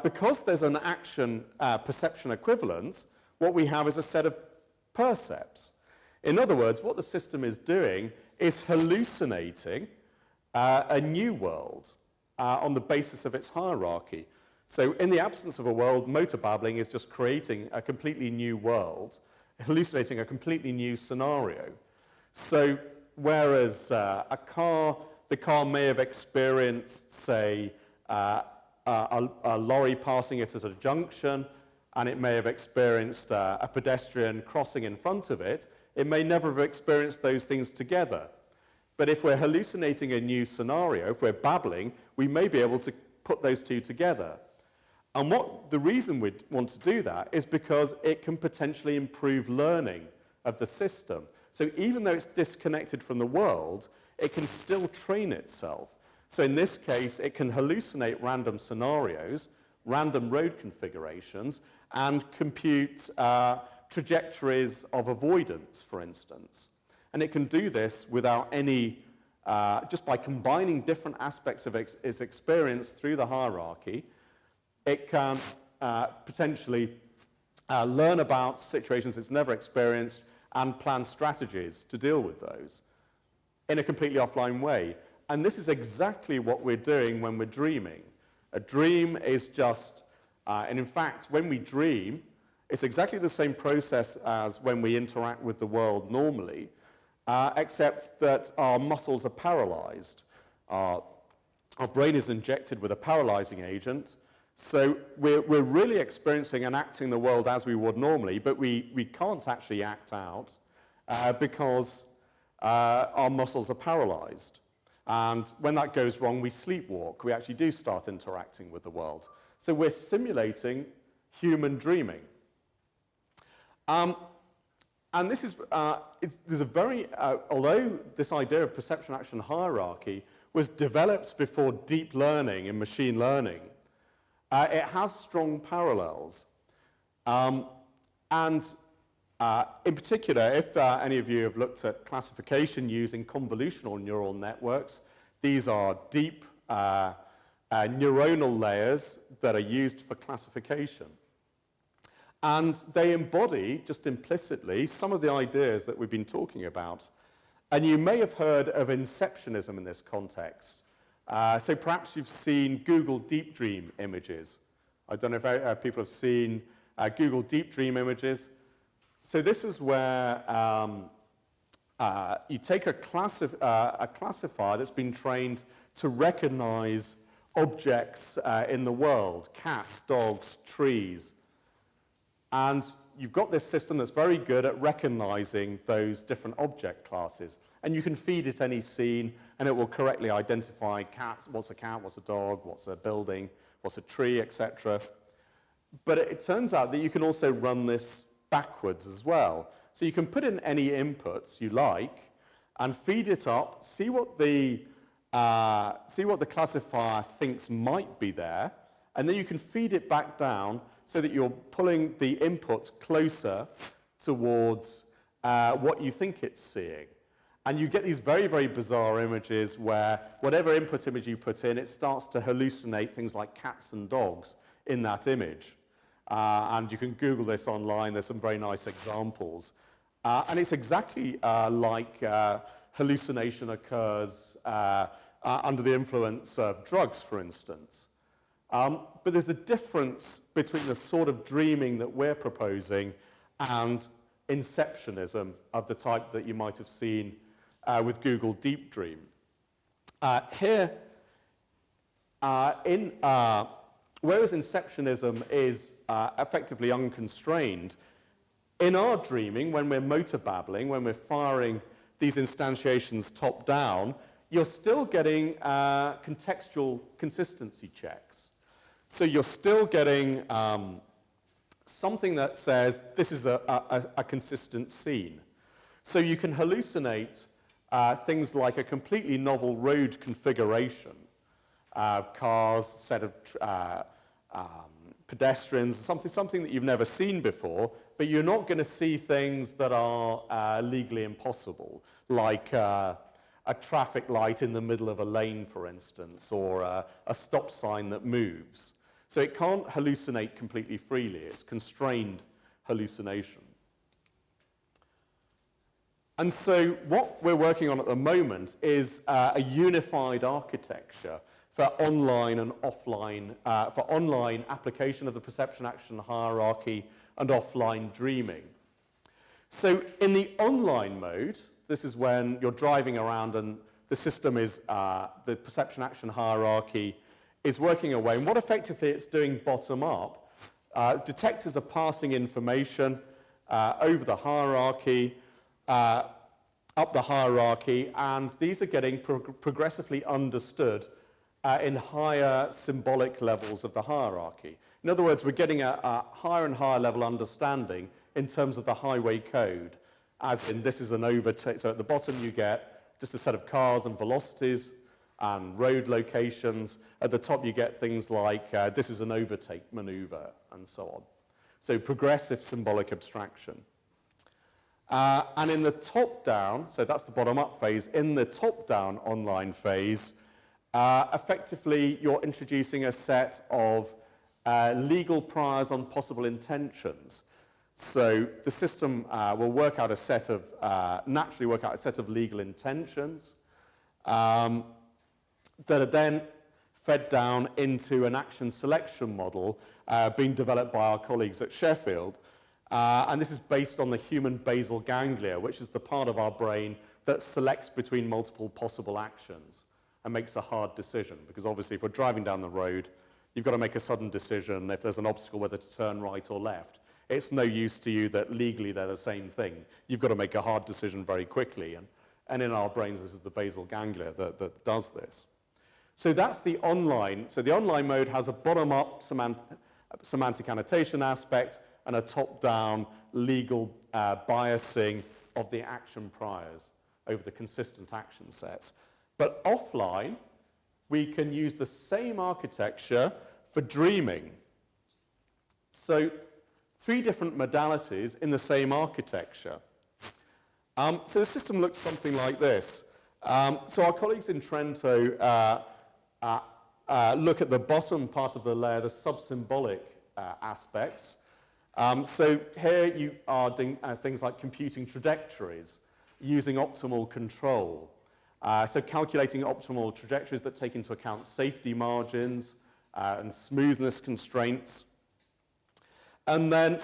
because there's an action perception equivalence, what we have is a set of percepts. In other words, what the system is doing is hallucinating a new world on the basis of its hierarchy. So in the absence of a world, motor babbling is just creating a completely new world, hallucinating a completely new scenario. So whereas the car may have experienced, say, a lorry passing it at a junction, and it may have experienced a pedestrian crossing in front of it, it may never have experienced those things together. But if we're hallucinating a new scenario, if we're babbling, we may be able to put those two together. And the reason we want to do that is because it can potentially improve learning of the system. So even though it's disconnected from the world, it can still train itself. So in this case, it can hallucinate random scenarios, random road configurations, and compute trajectories of avoidance, for instance. And it can do this without any, just by combining different aspects of its experience through the hierarchy. It can potentially learn about situations it's never experienced and plan strategies to deal with those in a completely offline way. And this is exactly what we're doing when we're dreaming. A dream is just, and in fact, when we dream, it's exactly the same process as when we interact with the world normally, except that our muscles are paralyzed. Our brain is injected with a paralyzing agent, so we're really experiencing and acting the world as we would normally, but we can't actually act out because our muscles are paralyzed. And when that goes wrong, we sleepwalk. We actually do start interacting with the world. So we're simulating human dreaming. And this is, there's a very, although this idea of perception-action hierarchy was developed before deep learning and machine learning, it has strong parallels. And in particular, if any of you have looked at classification using convolutional neural networks, these are deep neuronal layers that are used for classification. And they embody, just implicitly, some of the ideas that we've been talking about. And you may have heard of inceptionism in this context. So perhaps you've seen Google Deep Dream images. I don't know if people have seen Google Deep Dream images. So this is where you take a classifier that's been trained to recognize objects in the world, cats, dogs, trees. And you've got this system that's very good at recognizing those different object classes. And you can feed it any scene, and it will correctly identify cats, what's a cat, what's a dog, what's a building, what's a tree, etc. But it turns out that you can also run this backwards as well. So you can put in any inputs you like and feed it up, see what the classifier thinks might be there, and then you can feed it back down so that you're pulling the inputs closer towards what you think it's seeing. And you get these very, very bizarre images where whatever input image you put in, it starts to hallucinate things like cats and dogs in that image. And you can Google this online. There's some very nice examples. And it's exactly like hallucination occurs under the influence of drugs, for instance. But there's a difference between the sort of dreaming that we're proposing and inceptionism of the type that you might have seen with Google Deep Dream. Here, whereas inceptionism is effectively unconstrained, in our dreaming, when we're motor babbling, when we're firing these instantiations top down, you're still getting contextual consistency checks. So you're still getting something that says this is a consistent scene. So you can hallucinate things like a completely novel road configuration of cars, set of pedestrians, something that you've never seen before, but you're not going to see things that are legally impossible, like a traffic light in the middle of a lane, for instance, or a stop sign that moves. So it can't hallucinate completely freely. It's constrained hallucination. And so what we're working on at the moment is a unified architecture for online and offline, for online application of the perception-action hierarchy and offline dreaming. So in the online mode, this is when you're driving around and the system is, the perception-action hierarchy is working away. And what effectively it's doing bottom-up, detectors are passing information over the hierarchy, up the hierarchy, and these are getting progressively understood in higher symbolic levels of the hierarchy. In other words, we're getting a higher and higher level understanding in terms of the highway code, as in this is an overtake. So at the bottom you get just a set of cars and velocities and road locations. At the top you get things like this is an overtake maneuver and so on. So progressive symbolic abstraction. And in the top-down, so that's the bottom-up phase, in the top-down online phase, effectively you're introducing a set of legal priors on possible intentions. So the system will work out a set of, naturally work out a set of legal intentions that are then fed down into an action selection model being developed by our colleagues at Sheffield. And this is based on the human basal ganglia, which is the part of our brain that selects between multiple possible actions and makes a hard decision. Because obviously if we're driving down the road, you've got to make a sudden decision if there's an obstacle whether to turn right or left. It's no use to you that legally they're the same thing. You've got to make a hard decision very quickly. And in our brains, this is the basal ganglia that does this. So that's the online. So the online mode has a bottom-up semantic annotation aspect and a top-down legal biasing of the action priors over the consistent action sets. But offline, we can use the same architecture for dreaming. So 3 different modalities in the same architecture. So the system looks something like this. So our colleagues in Trento look at the bottom part of the layer, the sub-symbolic aspects. So here you are doing things like computing trajectories, using optimal control. So calculating optimal trajectories that take into account safety margins and smoothness constraints. And then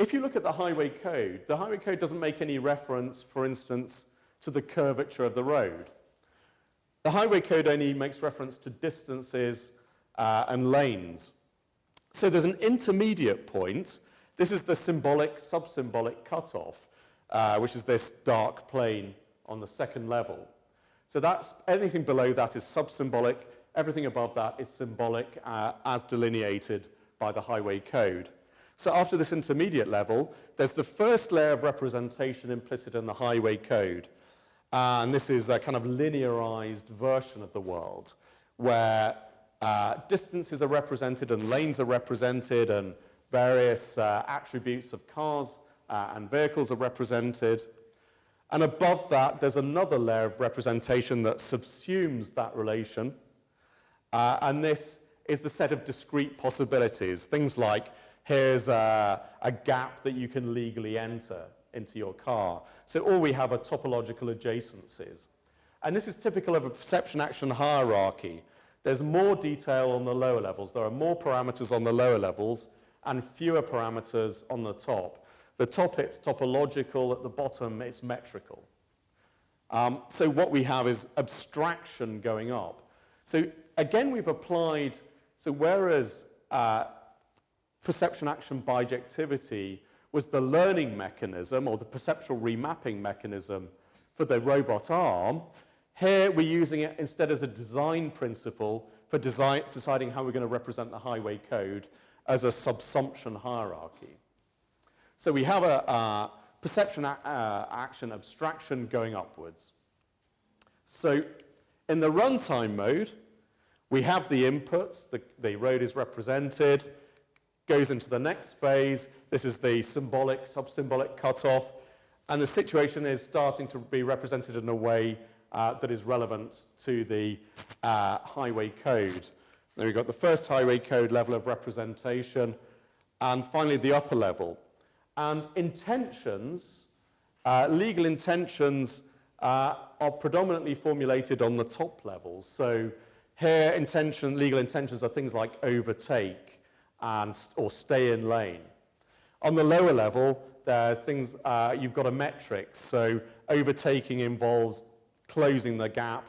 if you look at the highway code doesn't make any reference, for instance, to the curvature of the road. The highway code only makes reference to distances and lanes. So there's an intermediate point. This is the symbolic, sub-symbolic cutoff, which is this dark plane on the second level. So that's anything below that is sub-symbolic. Everything above that is symbolic as delineated by the highway code. So after this intermediate level, there's the first layer of representation implicit in the highway code. And this is a kind of linearized version of the world where distances are represented and lanes are represented and various attributes of cars and vehicles are represented. And above that, there's another layer of representation that subsumes that relation. And this is the set of discrete possibilities. Things like, here's a gap that you can legally enter into your car. So all we have are topological adjacencies. And this is typical of a perception-action hierarchy. There's more detail on the lower levels. There are more parameters on the lower levels and fewer parameters on the top. The top, it's topological. At the bottom, it's metrical. So what we have is abstraction going up. So again, we've applied, so whereas perception action bijectivity was the learning mechanism or the perceptual remapping mechanism for the robot arm, here we're using it instead as a design principle for deciding how we're going to represent the highway code as a subsumption hierarchy. So we have a perception action abstraction going upwards. So in the runtime mode, we have the inputs, the road is represented, goes into the next phase. This is the symbolic, sub-symbolic cutoff, and the situation is starting to be represented in a way that is relevant to the highway code. Then we've got the first highway code level of representation, and finally the upper level. And intentions legal intentions are predominantly formulated on the top levels. So here, legal intentions are things like overtake or stay in lane. On the lower level, there are things, you've got a metric. So overtaking involves closing the gap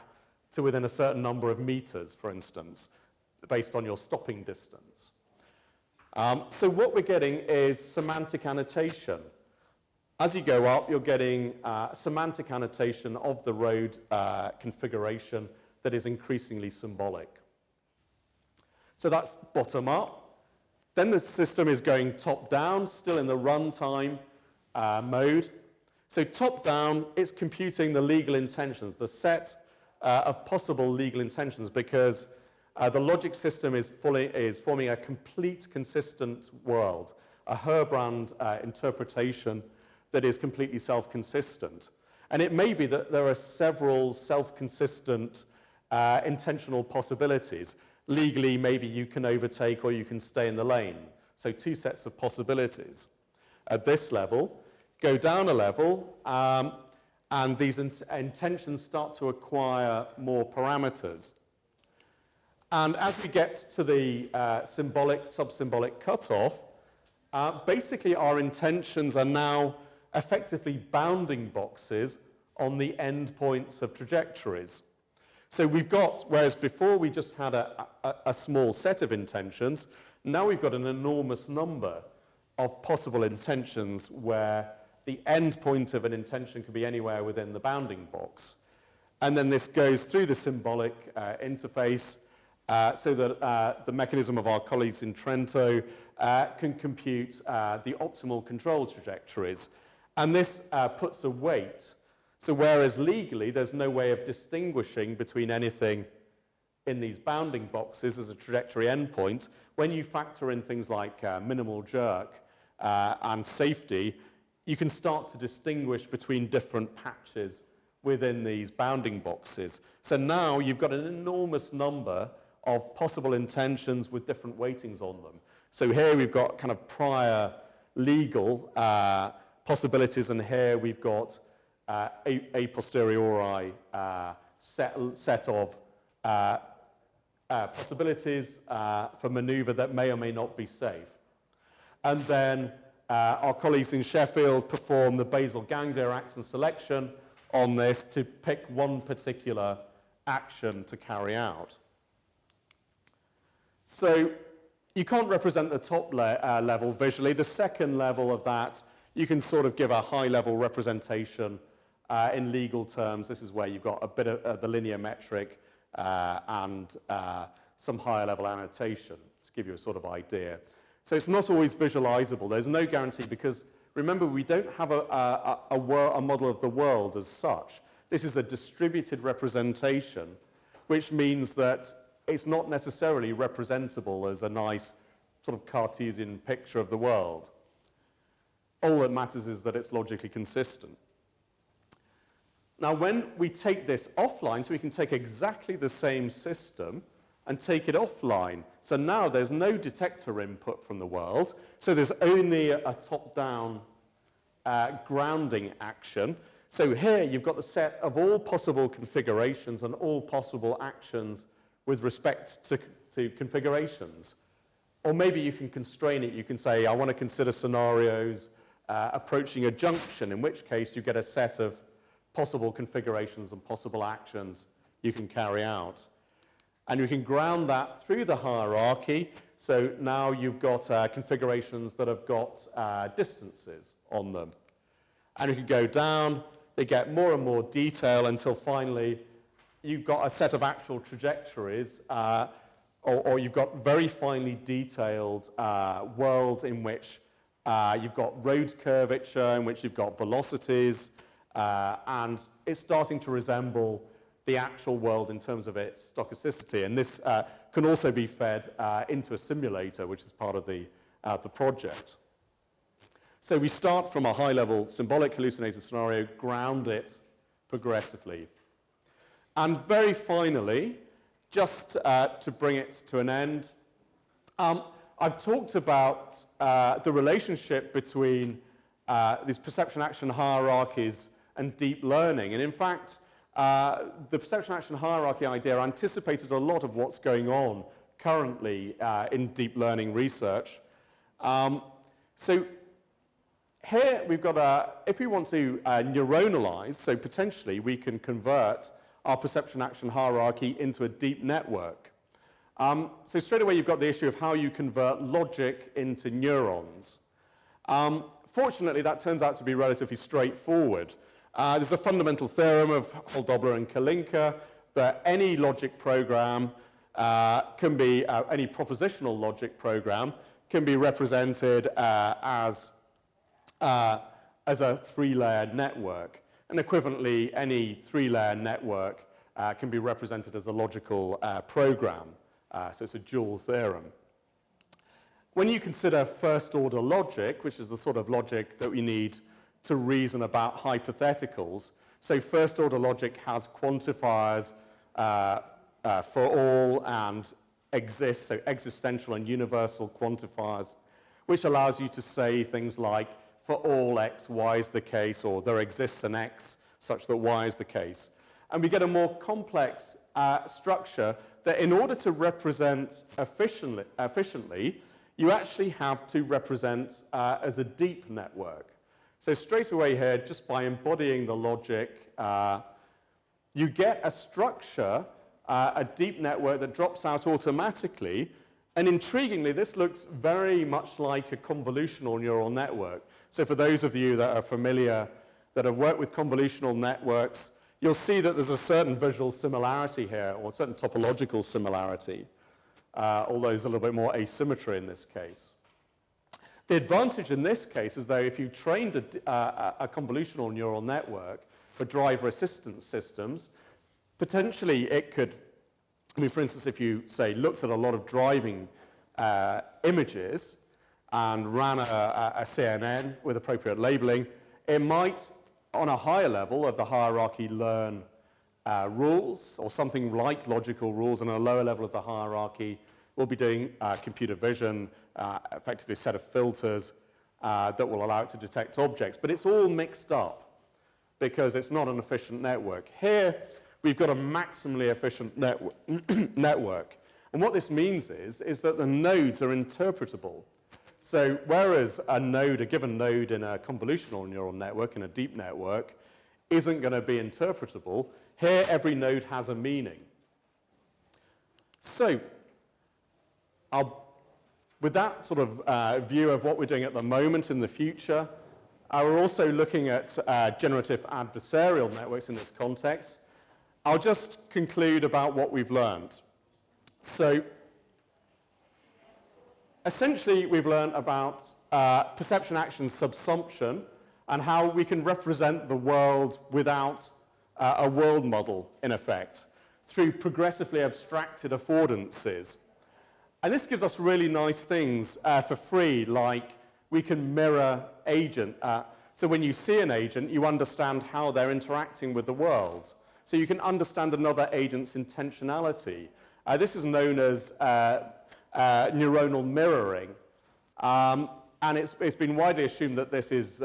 to within a certain number of meters, for instance, based on your stopping distance. So what we're getting is semantic annotation. As you go up, you're getting semantic annotation of the road configuration that is increasingly symbolic. So that's bottom up. Then the system is going top down, still in the runtime mode. So top down, it's computing the legal intentions, the set of possible legal intentions, because the logic system is forming a complete, consistent world, a Herbrand interpretation that is completely self-consistent. And it may be that there are several self-consistent intentional possibilities. Legally, maybe you can overtake or you can stay in the lane. So two sets of possibilities at this level. Go down a level, and these intentions start to acquire more parameters. And as we get to the symbolic, sub-symbolic cutoff, basically our intentions are now effectively bounding boxes on the endpoints of trajectories. So we've got, whereas before we just had a small set of intentions, now we've got an enormous number of possible intentions where the endpoint of an intention can be anywhere within the bounding box. And then this goes through the symbolic interface so that the mechanism of our colleagues in Trento can compute the optimal control trajectories. And this puts a weight. So whereas legally there's no way of distinguishing between anything in these bounding boxes as a trajectory endpoint, when you factor in things like minimal jerk and safety, you can start to distinguish between different patches within these bounding boxes. So now you've got an enormous number of possible intentions with different weightings on them. So here we've got kind of prior legal possibilities, and here we've got a posteriori set of possibilities for maneuver that may or may not be safe. And then our colleagues in Sheffield perform the basal ganglia action selection on this to pick one particular action to carry out. So you can't represent the top level visually. The second level of that, you can sort of give a high-level representation in legal terms. This is where you've got a bit of the linear metric and some higher-level annotation to give you a sort of idea. So it's not always visualizable. There's no guarantee because, remember, we don't have a model of the world as such. This is a distributed representation, which means that it's not necessarily representable as a nice sort of Cartesian picture of the world. All that matters is that it's logically consistent. Now, when we take this offline, so we can take exactly the same system and take it offline. So now there's no detector input from the world, so there's only a top-down grounding action. So here you've got the set of all possible configurations and all possible actions with respect to configurations. Or maybe you can constrain it. You can say, I want to consider scenarios approaching a junction, in which case you get a set of possible configurations and possible actions you can carry out. And you can ground that through the hierarchy. So now you've got configurations that have got distances on them. And you can go down. They get more and more detail until finally you've got a set of actual trajectories, or you've got very finely detailed worlds in which you've got road curvature, in which you've got velocities, and it's starting to resemble the actual world in terms of its stochasticity. And this can also be fed into a simulator, which is part of the project. So we start from a high-level symbolic hallucinated scenario, ground it progressively. And very finally, just to bring it to an end, I've talked about the relationship between these perception-action hierarchies and deep learning. And in fact, the perception-action hierarchy idea anticipated a lot of what's going on currently in deep learning research. So here we've got if we want to neuronalize, so potentially we can convert our perception-action hierarchy into a deep network. So straight away you've got the issue of how you convert logic into neurons. Fortunately, that turns out to be relatively straightforward. There's a fundamental theorem of Holdobler and Kalinka that any logic program can be, any propositional logic program can be represented as a three-layer network. And equivalently, any three-layer network can be represented as a logical program. So it's a dual theorem. When you consider first-order logic, which is the sort of logic that we need to reason about hypotheticals, so first-order logic has quantifiers for all and exists, so existential and universal quantifiers, which allows you to say things like, for all x, y is the case, or there exists an x such that y is the case. And we get a more complex structure that in order to represent efficiently, you actually have to represent as a deep network. So straight away here, just by embodying the logic, you get a structure, a deep network that drops out automatically. And intriguingly, this looks very much like a convolutional neural network. So for those of you that are familiar, that have worked with convolutional networks, you'll see that there's a certain visual similarity here, or a certain topological similarity, although there's a little bit more asymmetry in this case. The advantage in this case is, though, if you trained a convolutional neural network for driver assistance systems, potentially it could, I mean, for instance, if you, say, looked at a lot of driving images and ran a CNN with appropriate labeling, it might, on a higher level of the hierarchy, learn rules or something like logical rules, and on a lower level of the hierarchy, we'll be doing computer vision, effectively a set of filters that will allow it to detect objects. But it's all mixed up because it's not an efficient network. Here, we've got a maximally efficient network. And what this means is that the nodes are interpretable. So whereas a given node in a convolutional neural network, in a deep network, isn't going to be interpretable, here every node has a meaning. So with that sort of view of what we're doing at the moment in the future, we're also looking at generative adversarial networks in this context. I'll just conclude about what we've learned. So essentially, we've learned about perception action subsumption and how we can represent the world without a world model, in effect, through progressively abstracted affordances. And this gives us really nice things for free, like we can mirror agent. So when you see an agent, you understand how they're interacting with the world. So you can understand another agent's intentionality. This is known as neuronal mirroring. And it's been widely assumed that this is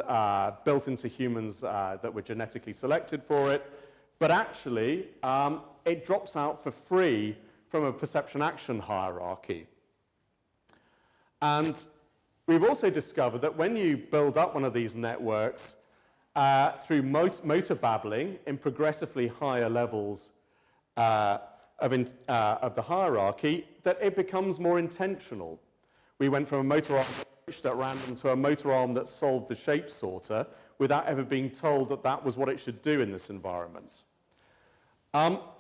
built into humans, that were genetically selected for it. But actually, it drops out for free from a perception-action hierarchy. And we've also discovered that when you build up one of these networks through motor babbling in progressively higher levels of the hierarchy, that it becomes more intentional. We went from a motor arm at random to a motor arm that solved the shape sorter without ever being told that that was what it should do in this environment.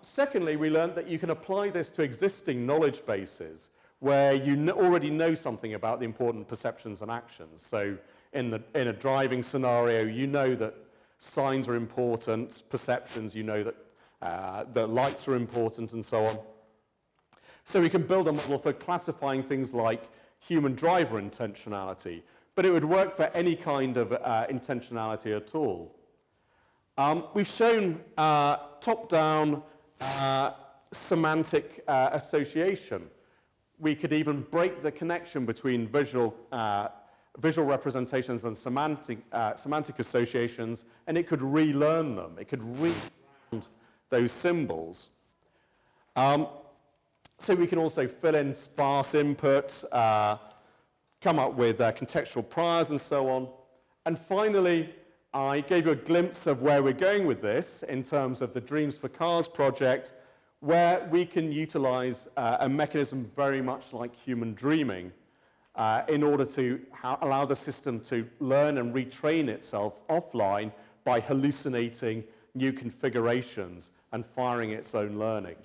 Secondly, we learned that you can apply this to existing knowledge bases where you already know something about the important perceptions and actions. So in a driving scenario, you know that signs are important, perceptions, you know that lights are important, and so on. So we can build a model for classifying things like human driver intentionality, but it would work for any kind of intentionality at all. We've shown top-down semantic association. We could even break the connection between visual visual representations and semantic associations, and it could relearn them. It could relearn those symbols. So we can also fill in sparse input, come up with contextual priors and so on. And finally, I gave you a glimpse of where we're going with this in terms of the Dreams for Cars project, where we can utilize a mechanism very much like human dreaming in order to allow the system to learn and retrain itself offline by hallucinating new configurations and firing its own learning.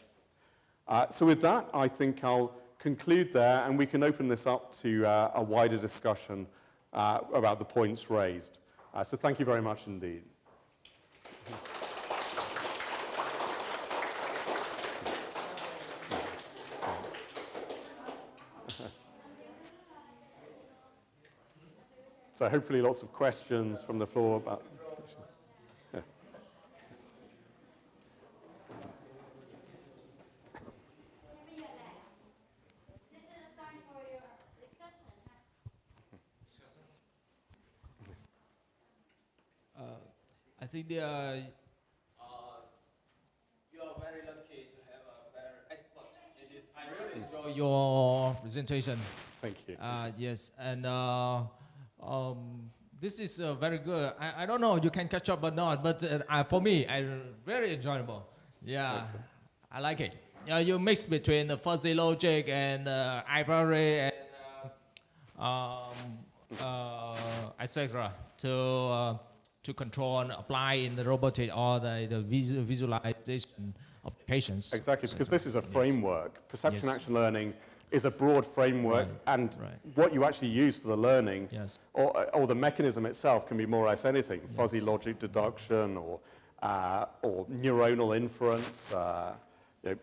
So with that, I think I'll conclude there, and we can open this up to a wider discussion about the points raised. So thank you very much indeed. So hopefully lots of questions from the floor about... Yeah. I think you are very lucky to have a very expert in this. I really enjoy your presentation. Thank you. Yes, and this is very good. I don't know you can catch up or not, but for me, very enjoyable. Yeah, excellent. I like it. You mix between the fuzzy logic and library and etc. to control and apply in the robotic or the visualization applications. Exactly, because this is a framework. Yes. Perception action learning is a broad framework, and what you actually use for the learning, or the mechanism itself, can be more or less anything. Fuzzy logic deduction, or neuronal inference,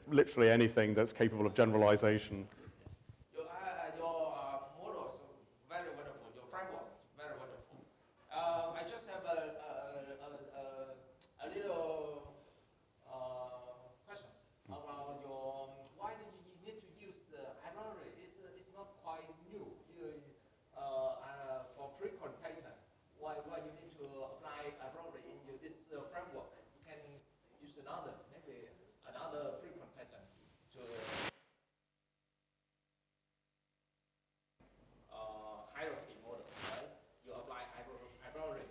literally anything that's capable of generalization. Your models are very wonderful. Your framework is very wonderful. I just have a little questions about your. Why did you need to use the library? It's not quite new. For frequent pattern, why you need to apply library in this framework? You can use maybe another frequent pattern to hierarchy model, right? You apply library.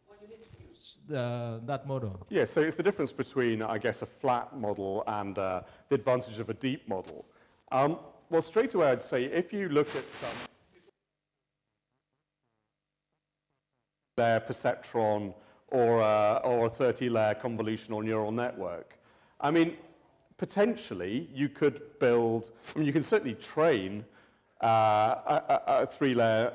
Why you need to use that model? Yeah, so it's the difference between, I guess, a flat model and the advantage of a deep model. Well, straight away, I'd say if you look at their perceptron or a 30-layer convolutional neural network, I mean, potentially you could build, you can certainly train a 3-layer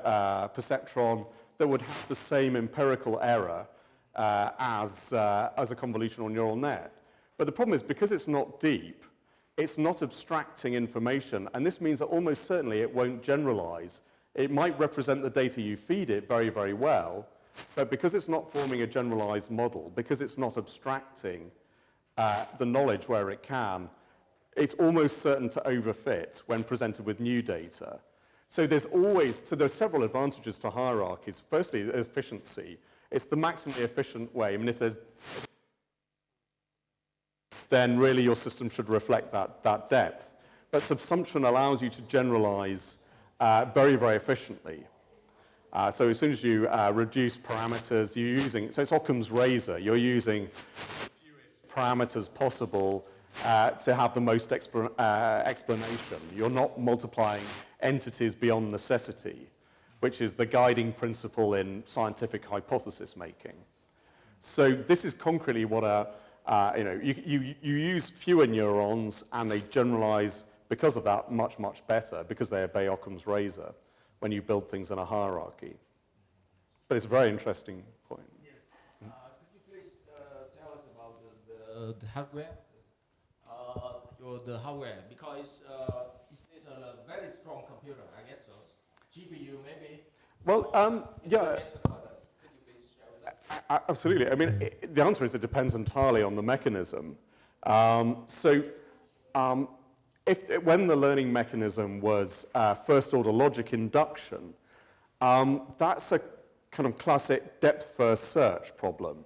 perceptron that would have the same empirical error as a convolutional neural net. But the problem is, because it's not deep, it's not abstracting information, and this means that almost certainly it won't generalize. It might represent the data you feed it very, very well, but because it's not forming a generalized model, because it's not abstracting the knowledge where it can, it's almost certain to overfit when presented with new data. So there are several advantages to hierarchies. Firstly, efficiency. It's the maximally efficient way. I mean, if there's, then really your system should reflect that depth. But subsumption allows you to generalize very, very efficiently. So as soon as you reduce parameters, so it's Occam's razor. You're using the fewest parameters possible to have the most explanation. You're not multiplying entities beyond necessity, which is the guiding principle in scientific hypothesis making. So this is concretely what you use fewer neurons, and they generalize because of that much, much better, because they obey Occam's razor when you build things in a hierarchy. But it's a very interesting point. Yes. Could you please tell us about the hardware? The hardware, because it's a very strong computer, I guess so. GPU maybe? Well, yeah. Could you please share with us? Absolutely. I mean, the answer is it depends entirely on the mechanism. When the learning mechanism was first-order logic induction, That's a kind of classic depth-first search problem.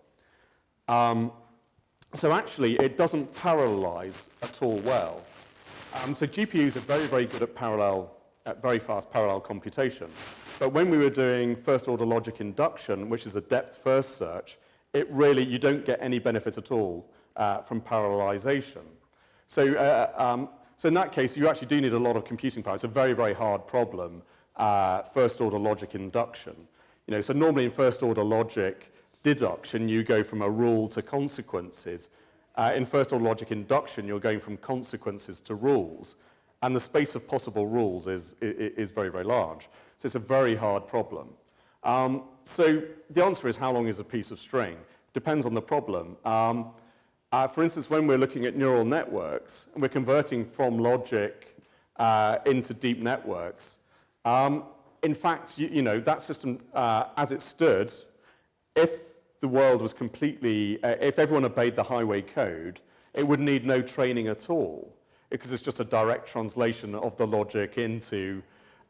So actually, it doesn't parallelize at all well. So GPUs are very, very good at very fast parallel computation. But when we were doing first-order logic induction, which is a depth-first search, you don't get any benefit at all from parallelization. So in that case, you actually do need a lot of computing power. It's a very, very hard problem, first-order logic induction. So normally in first-order logic deduction, you go from a rule to consequences. In first-order logic induction, you're going from consequences to rules. And the space of possible rules is very, very large. So it's a very hard problem. So the answer is, how long is a piece of string? Depends on the problem. For instance, when we're looking at neural networks, and we're converting from logic into deep networks, in fact, that system, as it stood, if the world was if everyone obeyed the highway code, it would need no training at all, because it's just a direct translation of the logic into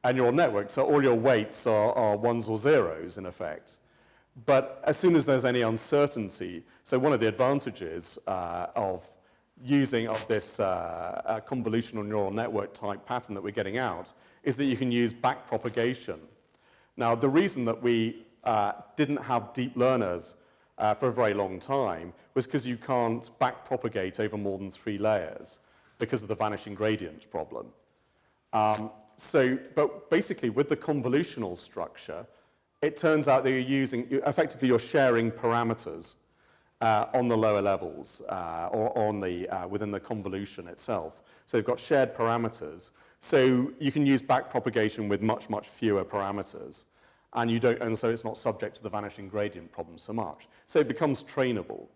a neural network. So all your weights are ones or zeros, in effect. But as soon as there's any uncertainty, so one of the advantages of using this convolutional neural network type pattern that we're getting out is that you can use backpropagation. Now, the reason that we didn't have deep learners for a very long time was because you can't backpropagate over more than 3 layers because of the vanishing gradient problem. But basically, with the convolutional structure, it turns out that effectively you're sharing parameters on the lower levels or within the convolution itself. So you've got shared parameters. So you can use backpropagation with much, much fewer parameters. And so it's not subject to the vanishing gradient problem so much. So it becomes trainable.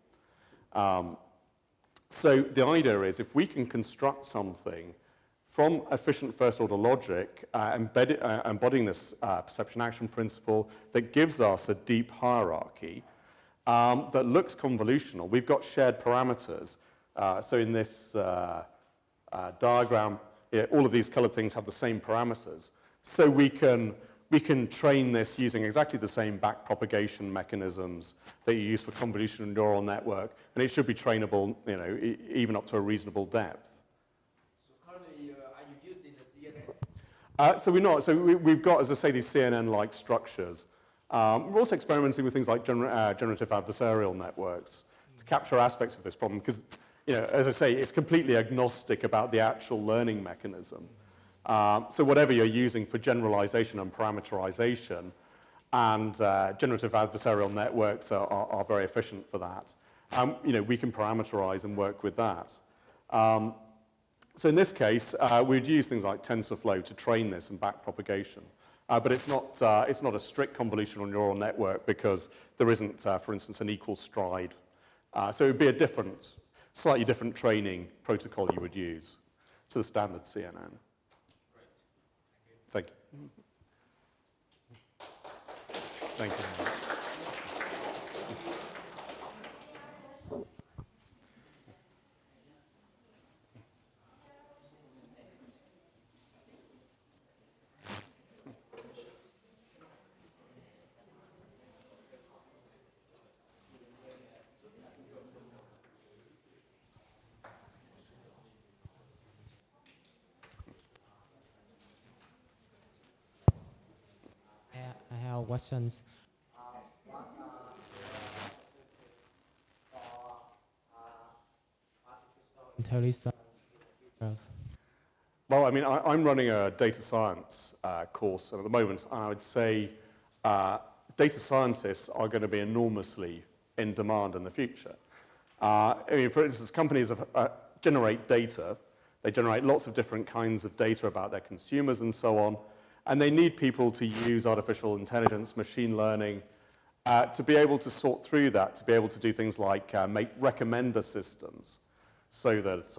So the idea is, if we can construct something from efficient first-order logic, embodying this perception action principle that gives us a deep hierarchy that looks convolutional, we've got shared parameters. So in this diagram, all of these colored things have the same parameters. So we can train this using exactly the same backpropagation mechanisms that you use for convolutional neural network, and it should be trainable, even up to a reasonable depth. So we're not. So we've got, as I say, these CNN-like structures. We're also experimenting with things like generative adversarial networks to capture aspects of this problem because, as I say, it's completely agnostic about the actual learning mechanism. So whatever you're using for generalization and parameterization, and generative adversarial networks are very efficient for that. We can parameterize and work with that. So in this case, we'd use things like TensorFlow to train this and backpropagation. But it's not a strict convolutional neural network because there isn't, for instance, an equal stride. So it would be a slightly different training protocol you would use to the standard CNN. Great. Thank you. Thank you. I have questions. Intelligence. Well, I mean, I'm running a data science course, and at the moment, I would say data scientists are going to be enormously in demand in the future. I mean, for instance, companies generate data. They generate lots of different kinds of data about their consumers and so on, and they need people to use artificial intelligence, machine learning, to be able to sort through that, to be able to do things like make recommender systems so that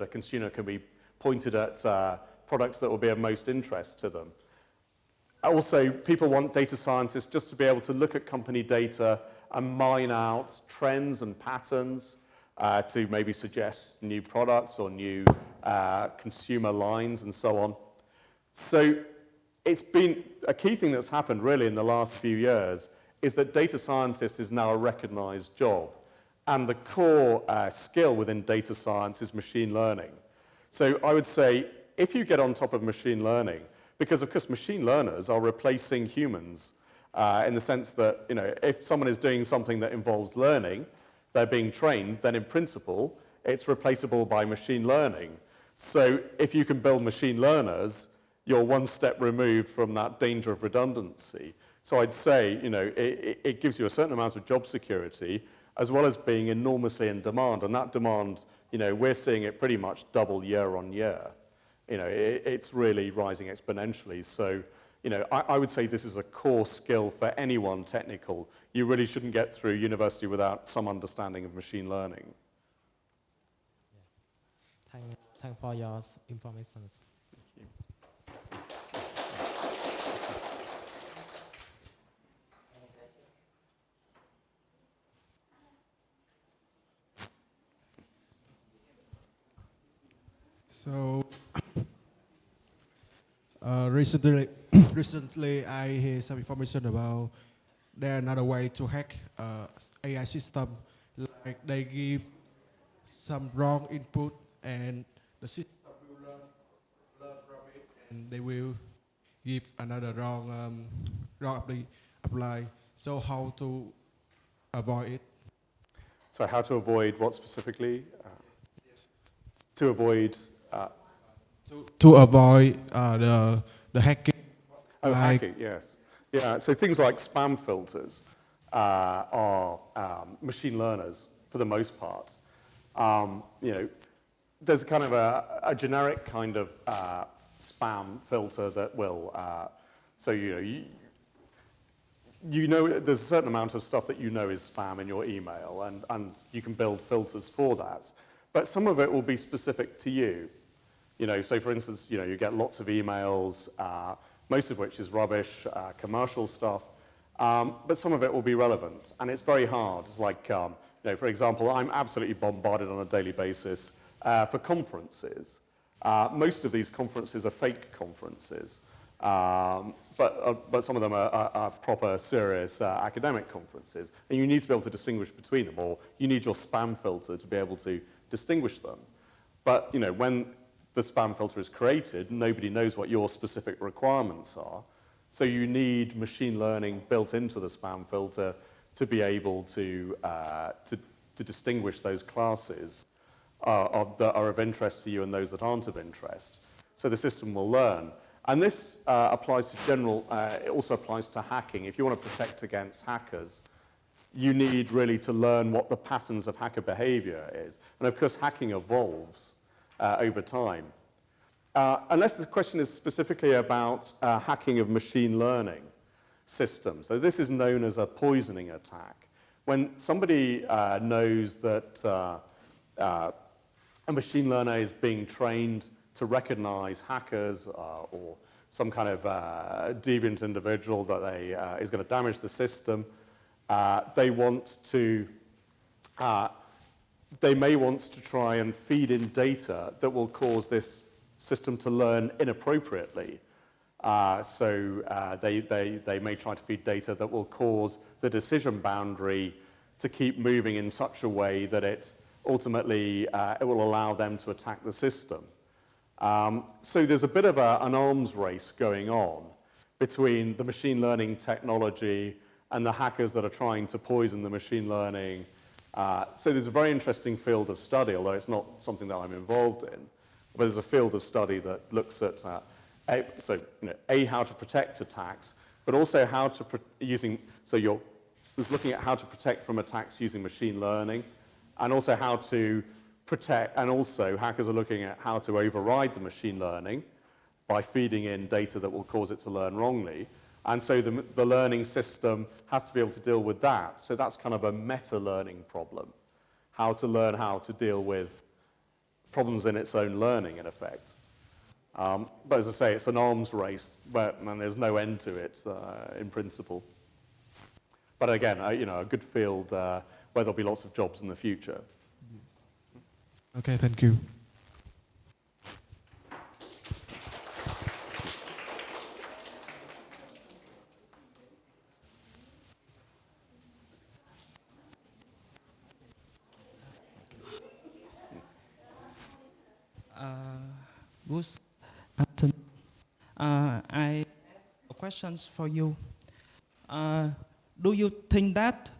a consumer can be pointed at products that will be of most interest to them. Also, people want data scientists just to be able to look at company data and mine out trends and patterns to maybe suggest new products or new consumer lines and so on. So it's been a key thing that's happened really in the last few years is that data scientist is now a recognized job. And the core skill within data science is machine learning. So I would say if you get on top of machine learning, because of course machine learners are replacing humans in the sense that, you know, if someone is doing something that involves learning, they're being trained, then in principle, it's replaceable by machine learning. So if you can build machine learners, you're one step removed from that danger of redundancy. So I'd say, you know, it gives you a certain amount of job security as well as being enormously in demand. And that demand, you know, we're seeing it pretty much double year on year. You know, it's really rising exponentially. So, you know, I would say this is a core skill for anyone technical. You really shouldn't get through university without some understanding of machine learning. Yes. Thank for your information. So recently I hear some information about there another way to hack AI system, like they give some wrong input and the system will learn from it, and they will give another wrong apply. So how to avoid it? So how to avoid what specifically? To avoid... to avoid the hacking. Oh, like hacking, yes. Yeah, so things like spam filters are machine learners for the most part. You know, there's kind of a generic kind of spam filter that will, so you know there's a certain amount of stuff that you know is spam in your email, and you can build filters for that. But some of it will be specific to you. You know, so for instance, you know, you get lots of emails, most of which is rubbish, commercial stuff, but some of it will be relevant, and it's very hard. It's like, you know, for example, I'm absolutely bombarded on a daily basis for conferences. Most of these conferences are fake conferences, but some of them are proper, serious academic conferences, and you need to be able to distinguish between them, or you need your spam filter to be able to distinguish them. But, you know, when the spam filter is created, nobody knows what your specific requirements are. So you need machine learning built into the spam filter to be able to distinguish those classes that are of interest to you and those that aren't of interest. So the system will learn. And this applies to it also applies to hacking. If you want to protect against hackers, you need really to learn what the patterns of hacker behavior is. And of course, hacking evolves over time. Unless the question is specifically about hacking of machine learning systems. So this is known as a poisoning attack. When somebody knows that a machine learner is being trained to recognize hackers or some kind of deviant individual that is going to damage the system, they may want to try and feed in data that will cause this system to learn inappropriately. They may try to feed data that will cause the decision boundary to keep moving in such a way that it ultimately it will allow them to attack the system. So there's a bit of an arms race going on between the machine learning technology and the hackers that are trying to poison the machine learning. So there's a very interesting field of study, although it's not something that I'm involved in. But there's a field of study that looks at how to protect attacks, but also how to looking at how to protect from attacks using machine learning, and also how to protect, and also hackers are looking at how to override the machine learning by feeding in data that will cause it to learn wrongly. And so the learning system has to be able to deal with that. So that's kind of a meta-learning problem, how to learn how to deal with problems in its own learning, in effect. But as I say, it's an arms race, and there's no end to it in principle. But again, a good field where there'll be lots of jobs in the future. Okay, thank you. Good afternoon. I have questions for you. Do you think that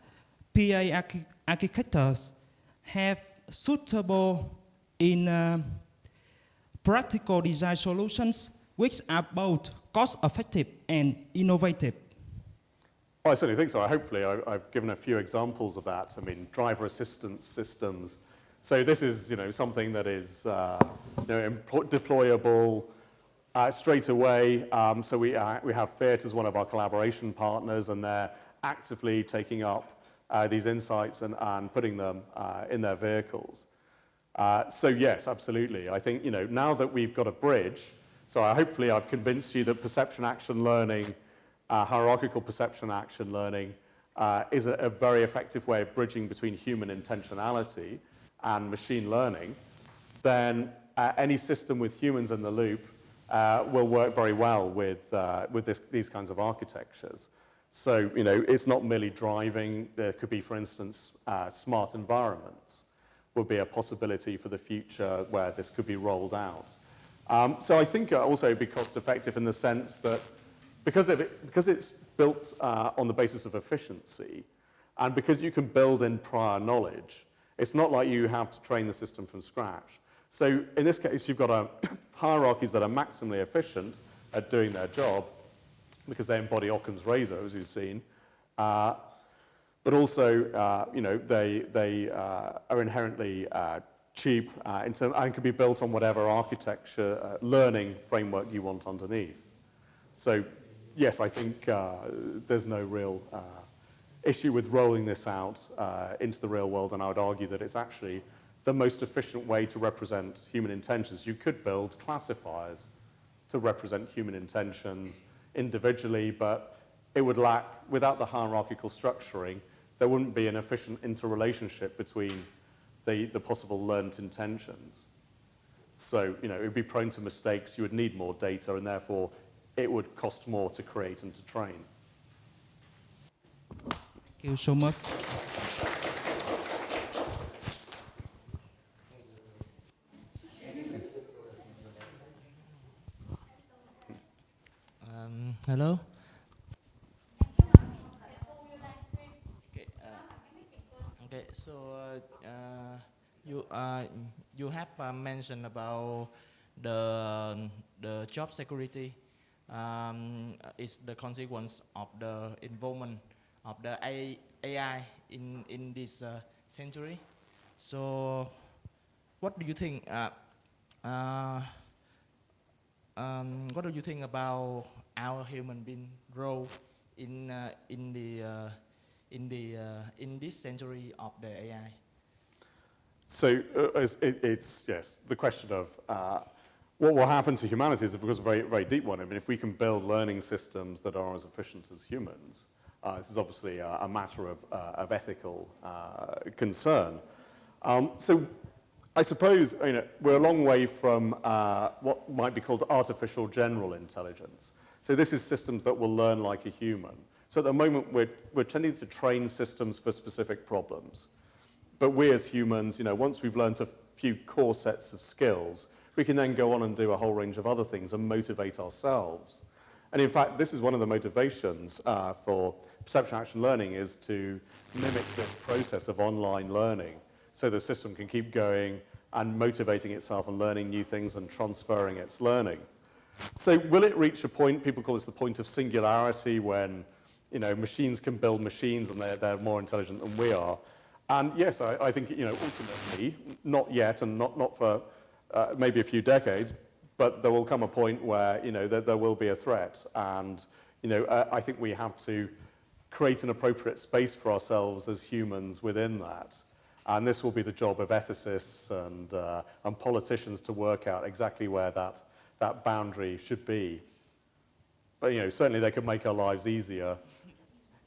PA architects have suitable in practical design solutions which are both cost-effective and innovative? Well, I certainly think so. Hopefully, I've given a few examples of that. I mean, driver assistance systems. So this is, something that is, deployable straight away. So we have Fiat as one of our collaboration partners, and they're actively taking up these insights and putting them in their vehicles. So yes, absolutely. I think, now that we've got a bridge, so hopefully I've convinced you that perception action learning, hierarchical perception action learning, is a very effective way of bridging between human intentionality and machine learning. Then any system with humans in the loop will work very well with these kinds of architectures. So, it's not merely driving. There could be, for instance, smart environments would be a possibility for the future where this could be rolled out. So I think also it'd be cost effective in the sense that because it's built on the basis of efficiency, and because you can build in prior knowledge, it's not like you have to train the system from scratch. So in this case, you've got hierarchies that are maximally efficient at doing their job because they embody Occam's razor, as you've seen. But also, they are inherently cheap and can be built on whatever architecture, learning framework you want underneath. So, yes, I think there's no real issue with rolling this out into the real world, and I would argue that it's actually the most efficient way to represent human intentions. You could build classifiers to represent human intentions individually, but it would lack, without the hierarchical structuring, there wouldn't be an efficient interrelationship between the possible learned intentions. So, it would be prone to mistakes, you would need more data, and therefore it would cost more to create and to train. Thank you so much. Hello. Okay. So you have mentioned about the job security is the consequence of the involvement of the AI in this century. So, what do you think? What do you think about our human being role in this century of the AI? So it's yes, the question of what will happen to humanity is, of course, a very, very deep one. I mean, if we can build learning systems that are as efficient as humans, this is obviously a matter of ethical concern. So I suppose we're a long way from what might be called artificial general intelligence. So this is systems that will learn like a human. So at the moment, we're tending to train systems for specific problems. But we as humans, once we've learned a few core sets of skills, we can then go on and do a whole range of other things and motivate ourselves. And in fact, this is one of the motivations for perception action learning, is to mimic this process of online learning so the system can keep going and motivating itself and learning new things and transferring its learning. So will it reach a point, people call this the point of singularity, when machines can build machines and they're more intelligent than we are? And yes, I think ultimately, not yet, and not for maybe a few decades, but there will come a point where there will be a threat, and I think we have to create an appropriate space for ourselves as humans within that. And this will be the job of ethicists and politicians to work out exactly where that boundary should be. But certainly they could make our lives easier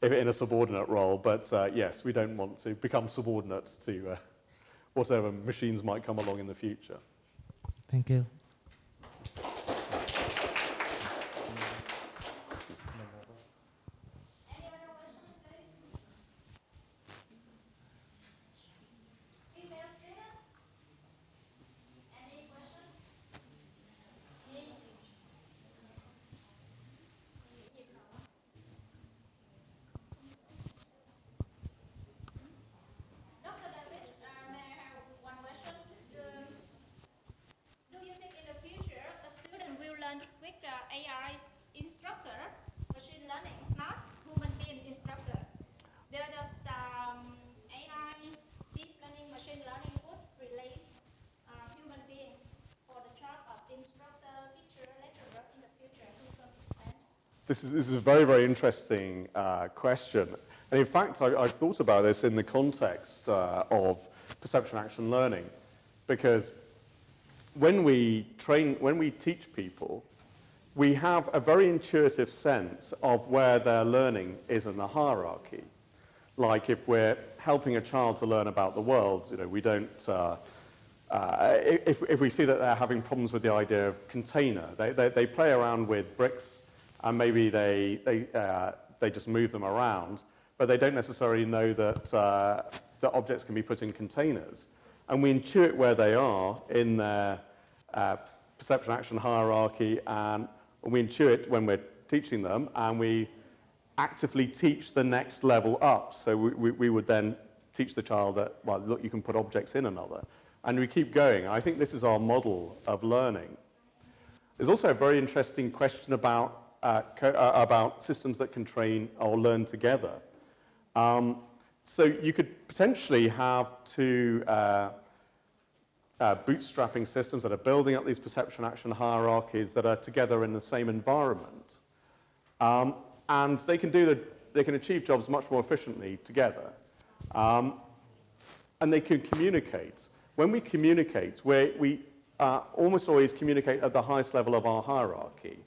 if in a subordinate role. But yes, we don't want to become subordinate to whatever machines might come along in the future. Thank you. This is a very, very interesting question. And in fact, I've thought about this in the context of perception action learning, because when we teach people, we have a very intuitive sense of where their learning is in the hierarchy. Like if we're helping a child to learn about the world, you know, we don't, if we see that they're having problems with the idea of container, they play around with bricks and maybe they just move them around, but they don't necessarily know that, that objects can be put in containers. And we intuit where they are in their perception action hierarchy, and we intuit when we're teaching them, and we actively teach the next level up. So we would then teach the child that, well, look, you can put objects in another. And we keep going. I think this is our model of learning. There's also a very interesting question about systems that can train or learn together. So you could potentially have two bootstrapping systems that are building up these perception action hierarchies that are together in the same environment. And they can achieve jobs much more efficiently together. And they can communicate. When we communicate, we almost always communicate at the highest level of our hierarchy.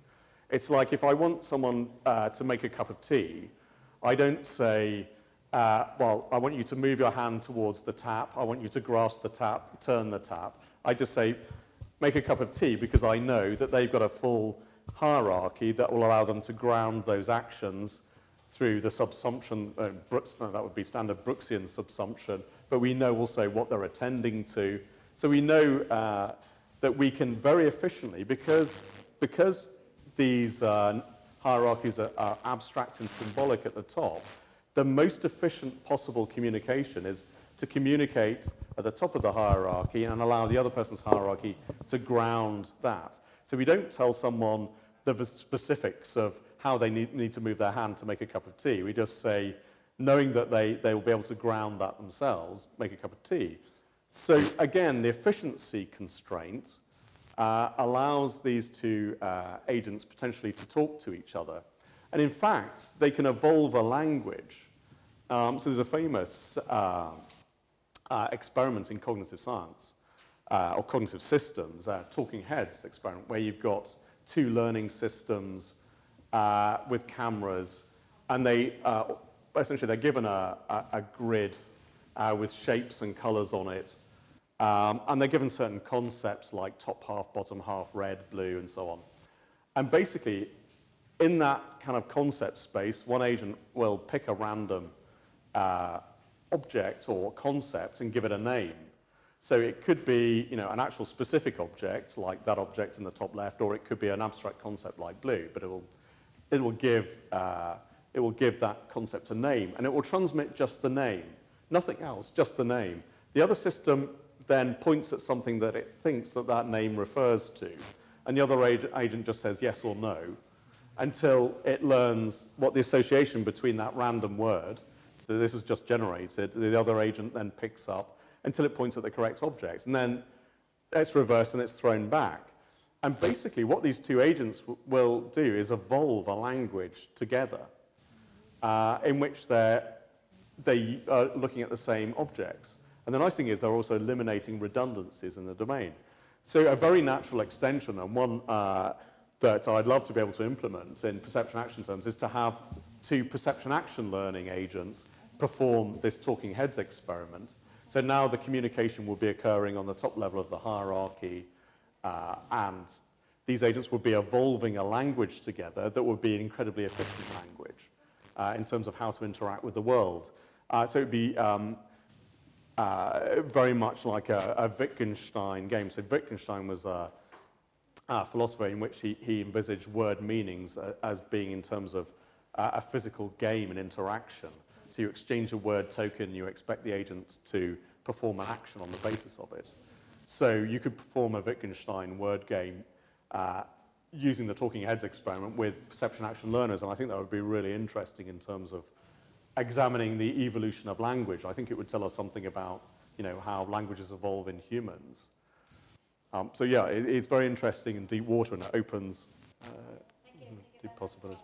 It's like if I want someone to make a cup of tea, I don't say, well, I want you to move your hand towards the tap, I want you to grasp the tap, turn the tap. I just say, make a cup of tea, because I know that they've got a full hierarchy that will allow them to ground those actions through the subsumption, that would be standard Brooksian subsumption, but we know also what they're attending to. So we know that we can very efficiently, because these hierarchies are abstract and symbolic at the top, the most efficient possible communication is to communicate at the top of the hierarchy and allow the other person's hierarchy to ground that. So we don't tell someone the specifics of how they need to move their hand to make a cup of tea. We just say, knowing that they will be able to ground that themselves, make a cup of tea. So again, the efficiency constraint allows these two agents potentially to talk to each other. And in fact, they can evolve a language. So there's a famous experiment in cognitive science, or cognitive systems, talking heads experiment, where you've got two learning systems with cameras, and they essentially they're given a grid with shapes and colors on it, and they're given certain concepts like top half, bottom half, red, blue, and so on. And basically, in that kind of concept space, one agent will pick a random object or concept and give it a name. So it could be, you know, an actual specific object, like that object in the top left, or it could be an abstract concept like blue, but it will give that concept a name, and it will transmit just the name, nothing else, just the name. The other system then points at something that it thinks that name refers to, and the other agent just says yes or no, until it learns what the association between that random word that this is just generated, the other agent then picks up until it points at the correct object. And then it's reversed and it's thrown back. And basically what these two agents will do is evolve a language together in which they are looking at the same objects. And the nice thing is they're also eliminating redundancies in the domain. So a very natural extension, and one that I'd love to be able to implement in perception action terms, is to have two perception action learning agents perform this talking heads experiment. So now the communication will be occurring on the top level of the hierarchy, and these agents will be evolving a language together that would be an incredibly efficient language in terms of how to interact with the world. So it would be very much like a Wittgenstein game. So Wittgenstein was a philosopher in which he envisaged word meanings as being in terms of a physical game and interaction. So you exchange a word token, you expect the agent to perform an action on the basis of it. So you could perform a Wittgenstein word game using the talking heads experiment with perception action learners, and I think that would be really interesting in terms of examining the evolution of language. I think it would tell us something about, you know, how languages evolve in humans. So yeah, it's very interesting in deep water, and it opens... Thank you the possibilities.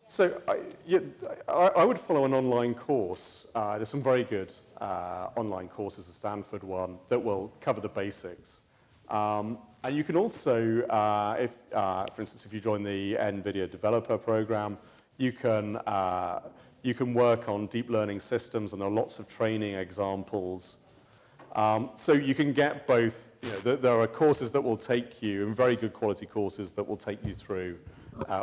So I would follow an online course. There's some very good online courses, the Stanford one, that will cover the basics. And you can also, for instance, if you join the NVIDIA Developer Program, you can work on deep learning systems, and there are lots of training examples. So you can get both, there are courses that will take you, and very good quality courses that will take you through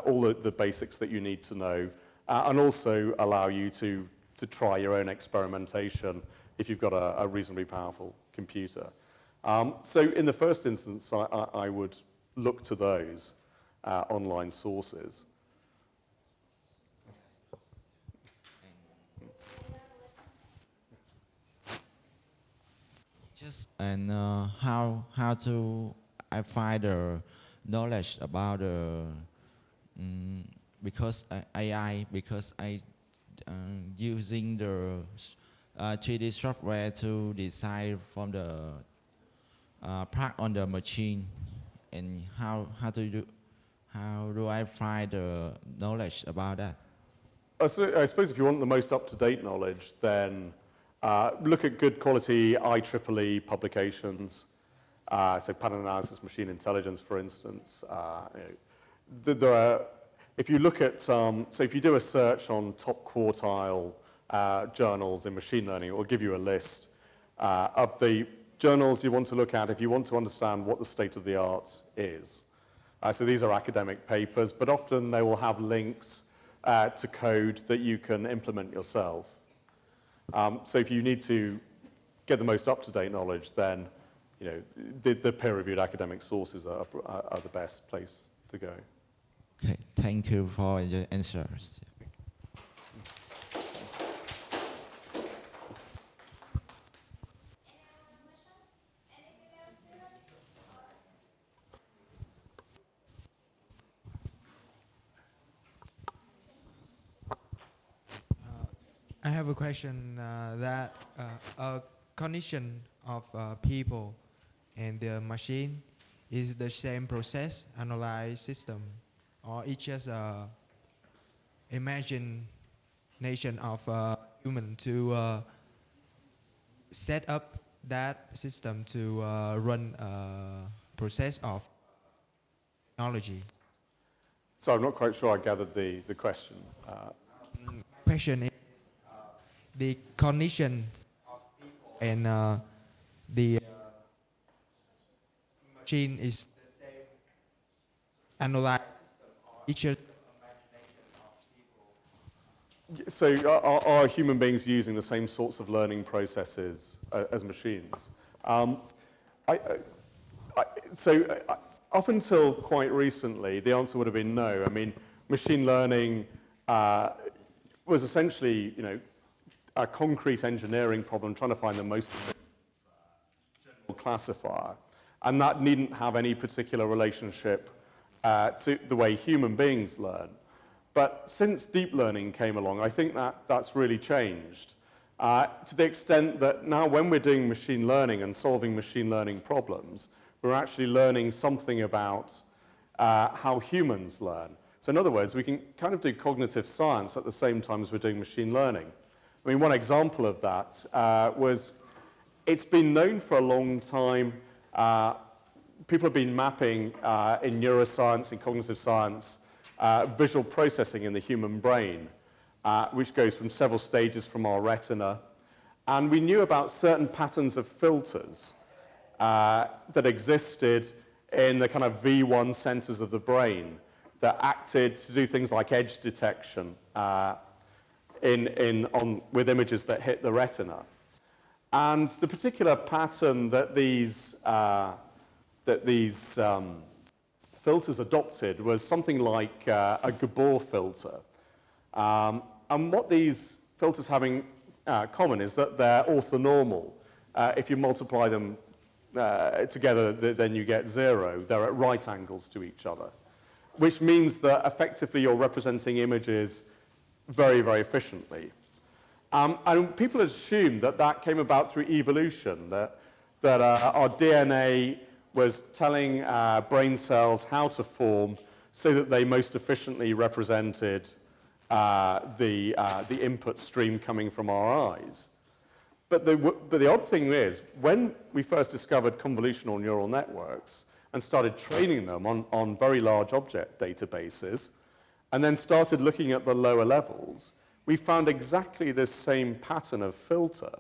all the basics that you need to know, and also allow you to try your own experimentation if you've got a reasonably powerful computer. So in the first instance, I would look to those online sources. How to I find the knowledge about because AI, because I using the 3D software to design from the plug on the machine, and how do I find the knowledge about that? I suppose if you want the most up-to-date knowledge, then look at good quality IEEE publications, so pattern analysis, machine intelligence, for instance. There are, if you look at, so if you do a search on top quartile journals in machine learning, it will give you a list of the journals you want to look at if you want to understand what the state of the art is. So these are academic papers, but often they will have links to code that you can implement yourself. So if you need to get the most up-to-date knowledge, then the peer-reviewed academic sources are the best place to go. Okay, thank you for your answers. I have a question that a condition of people and the machine is the same process, analyze system, or it's just imagination of human to set up that system to run a process of technology. So I'm not quite sure I gathered the question. Question is the condition of people and the machine is the same analyze system, or each imagination of people. So are human beings using the same sorts of learning processes as machines? Up until quite recently, the answer would have been no. I mean, machine learning was essentially, a concrete engineering problem trying to find the most general classifier. And that needn't have any particular relationship to the way human beings learn. But since deep learning came along, I think that's really changed. To the extent that now when we're doing machine learning and solving machine learning problems, we're actually learning something about how humans learn. So in other words, we can kind of do cognitive science at the same time as we're doing machine learning. I mean, one example of that was, it's been known for a long time, people have been mapping in neuroscience, in cognitive science, visual processing in the human brain, which goes from several stages from our retina. And we knew about certain patterns of filters that existed in the kind of V1 centers of the brain that acted to do things like edge detection with images that hit the retina. And the particular pattern that these filters adopted was something like a Gabor filter. And what these filters have common is that they're orthonormal. If you multiply them together, then you get 0. They're at right angles to each other, which means that effectively you're representing images very, very efficiently. And people assume that that came about through evolution, that our DNA was telling brain cells how to form so that they most efficiently represented the input stream coming from our eyes. But the odd thing is, when we first discovered convolutional neural networks and started training them on very large object databases, and then started looking at the lower levels, we found exactly this same pattern of filter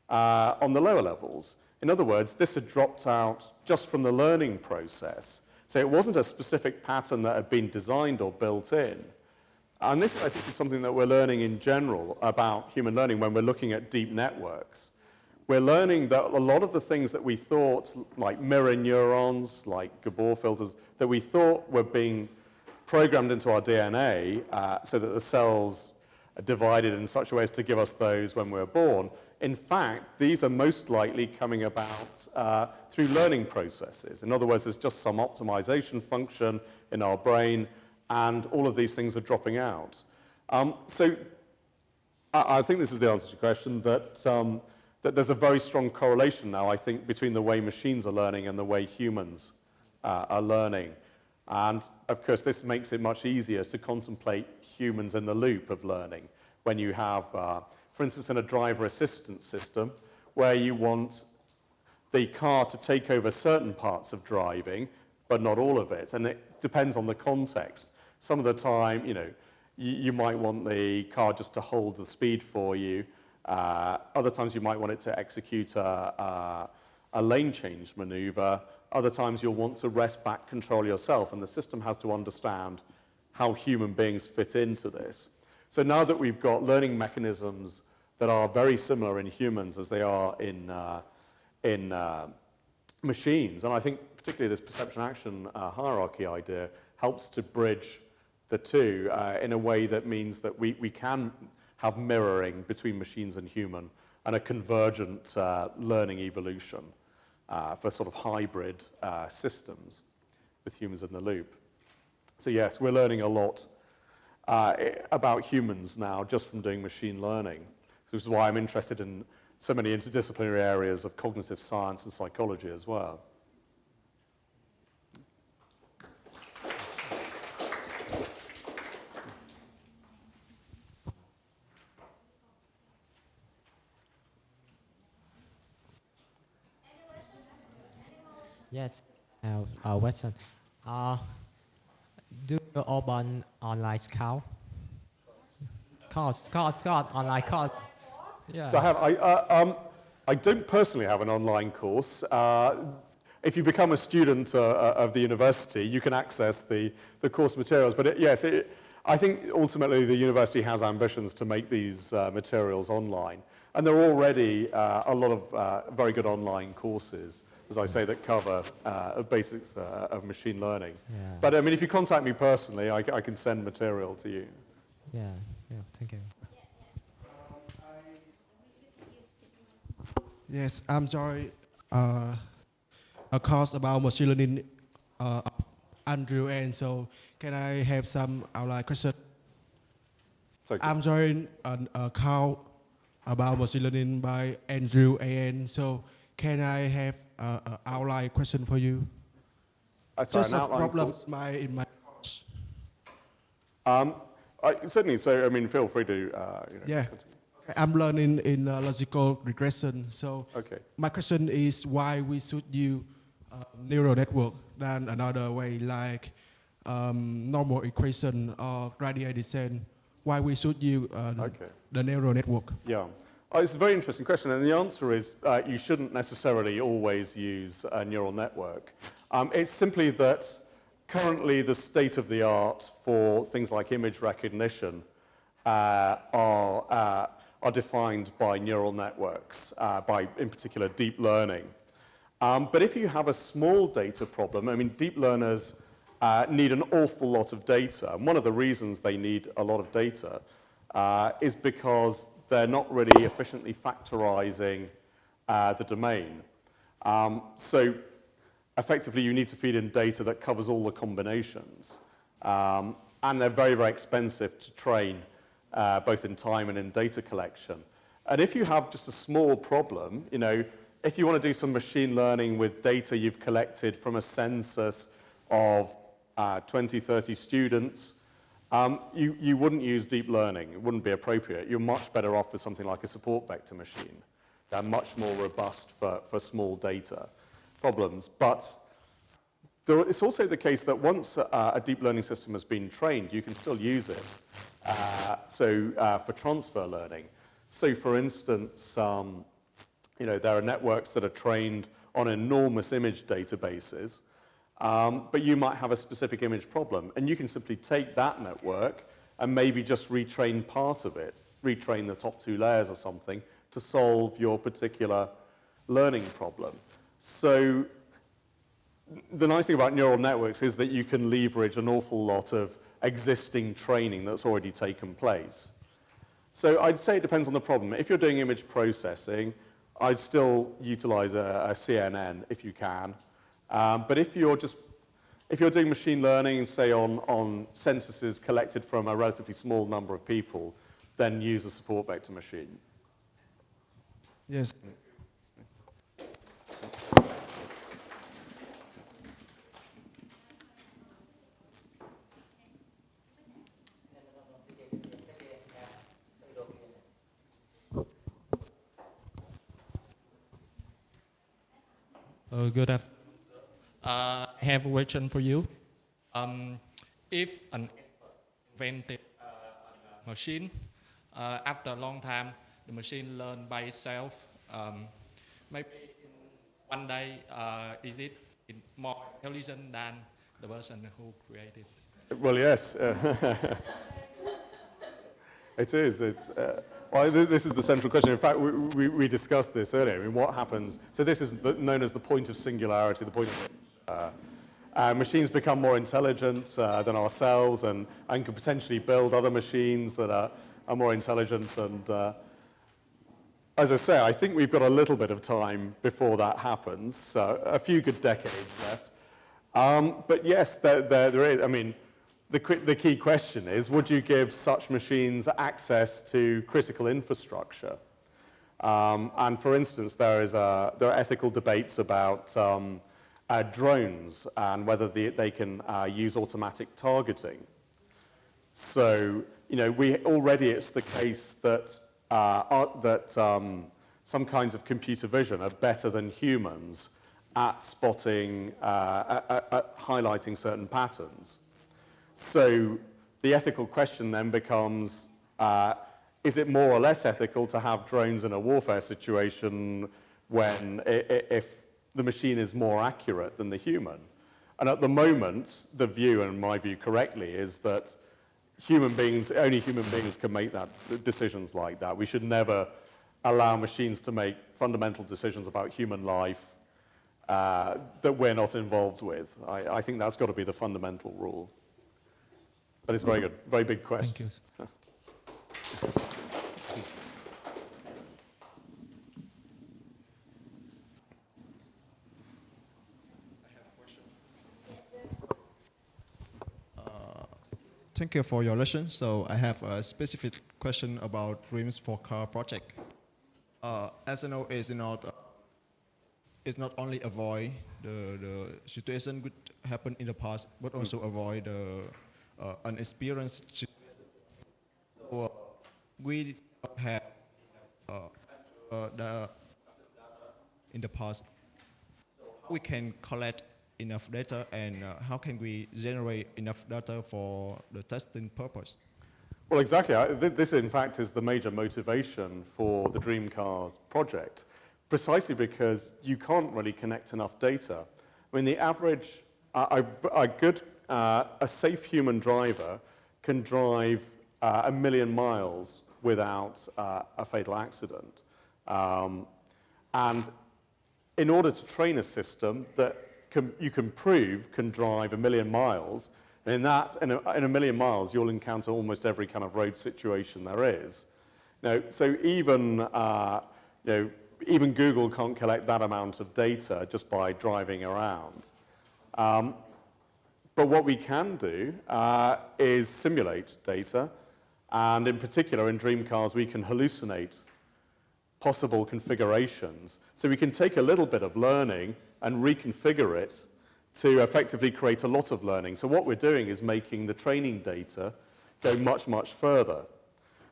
on the lower levels. In other words, this had dropped out just from the learning process. So it wasn't a specific pattern that had been designed or built in. And this, I think, is something that we're learning in general about human learning when we're looking at deep networks. We're learning that a lot of the things that we thought, like mirror neurons, like Gabor filters, that we thought were being programmed into our DNA so that the cells are divided in such a way as to give us those when we're born. In fact, these are most likely coming about through learning processes. In other words, there's just some optimization function in our brain, and all of these things are dropping out. So I think this is the answer to your question, that there's a very strong correlation now, I think, between the way machines are learning and the way humans are learning. And, of course, this makes it much easier to contemplate humans in the loop of learning when you have, for instance, in a driver assistance system, where you want the car to take over certain parts of driving, but not all of it. And it depends on the context. Some of the time, you might want the car just to hold the speed for you. Other times you might want it to execute a lane change maneuver. Other times you'll want to rest back control yourself, and the system has to understand how human beings fit into this. So now that we've got learning mechanisms that are very similar in humans as they are in machines, and I think particularly this perception-action hierarchy idea helps to bridge the two in a way that means that we can have mirroring between machines and human and a convergent learning evolution for sort of hybrid systems with humans in the loop. So yes, we're learning a lot about humans now just from doing machine learning. This is why I'm interested in so many interdisciplinary areas of cognitive science and psychology as well. Yes, I have a question. Do you open online course, online course? Yeah. So I don't personally have an online course. If you become a student of the university, you can access the course materials. But I think ultimately the university has ambitions to make these materials online. And there are already a lot of very good online courses, as I say, that cover basics of machine learning. Yeah. But I mean, if you contact me personally, I can send material to you. Yeah, thank you. Yes, I'm joining a course about machine learning, Andrew, and so can I have some outline question? Sorry. I'm joining a course about machine learning by Andrew, and so can I have an outline question for you? Sorry, Just an a outline problem course? in my course. Certainly. So I mean, feel free to. Yeah. Continue. I'm learning in logical regression. So Okay. my question is why we should use neural network than another way like normal equation or gradient descent. Why we should use the neural network? Yeah. It's a very interesting question, and the answer is you shouldn't necessarily always use a neural network. It's simply that currently the state of the art for things like image recognition are defined by neural networks, by, in particular, deep learning. But if you have a small data problem, I mean, deep learners need an awful lot of data. And one of the reasons they need a lot of data is because they're not really efficiently factorizing the domain. So effectively, you need to feed in data that covers all the combinations. And they're very, very expensive to train, both in time and in data collection. And if you have just a small problem, you know, if you want to do some machine learning with data you've collected from a census of 20, 30 students, you wouldn't use deep learning. It wouldn't be appropriate. You're much better off with something like a support vector machine. They're much more robust for small data problems. But it's also the case that once a deep learning system has been trained, you can still use it for transfer learning. So for instance, you know, there are networks that are trained on enormous image databases, but you might have a specific image problem, and you can simply take that network and maybe just retrain part of it, retrain the top 2 layers or something to solve your particular learning problem. So the nice thing about neural networks is that you can leverage an awful lot of existing training that's already taken place. So I'd say it depends on the problem. If you're doing image processing, I'd still utilize a CNN if you can. But if you're doing machine learning, say on censuses collected from a relatively small number of people, then use a support vector machine. Yes. Good afternoon. I have a question for you. If an expert invented a machine, after a long time, the machine learned by itself. Maybe in one day, is it more intelligent than the person who created? Well, yes. It is. Well, this is the central question. In fact, we discussed this earlier. I mean, what happens? So this is known as the point of singularity, the point of machines become more intelligent than ourselves and can potentially build other machines that are more intelligent. And as I say, I think we've got a little bit of time before that happens, so a few good decades left. But yes, there is. I mean, the key question is, would you give such machines access to critical infrastructure? And for instance, there are ethical debates about drones and whether they can use automatic targeting. So, you know, it's the case that some kinds of computer vision are better than humans at spotting, at highlighting certain patterns. So the ethical question then becomes, is it more or less ethical to have drones in a warfare situation if the machine is more accurate than the human? And at the moment, the view, and my view correctly, is that only human beings can make decisions like that. We should never allow machines to make fundamental decisions about human life that we're not involved with. I think that's got to be the fundamental rule. But it's very good, very big question. Thank you. Thank you for your lesson. So I have a specific question about dreams for car project. As you know, it's not only avoid the situation which happened in the past, but also avoid the unexperienced situation. So we don't have the in the past. We can collect enough data, and how can we generate enough data for the testing purpose? Well, exactly. This, in fact, is the major motivation for the Dream Cars project, precisely because you can't really connect enough data. I mean, the average, a safe human driver can drive 1 million miles without a fatal accident. And in order to train a system that you can prove can drive 1 million miles, in 1 million miles, you'll encounter almost every kind of road situation there is. So even, even Google can't collect that amount of data just by driving around. But what we can do is simulate data, and in particular in dream cars we can hallucinate possible configurations. So we can take a little bit of learning and reconfigure it to effectively create a lot of learning. So what we're doing is making the training data go much, much further.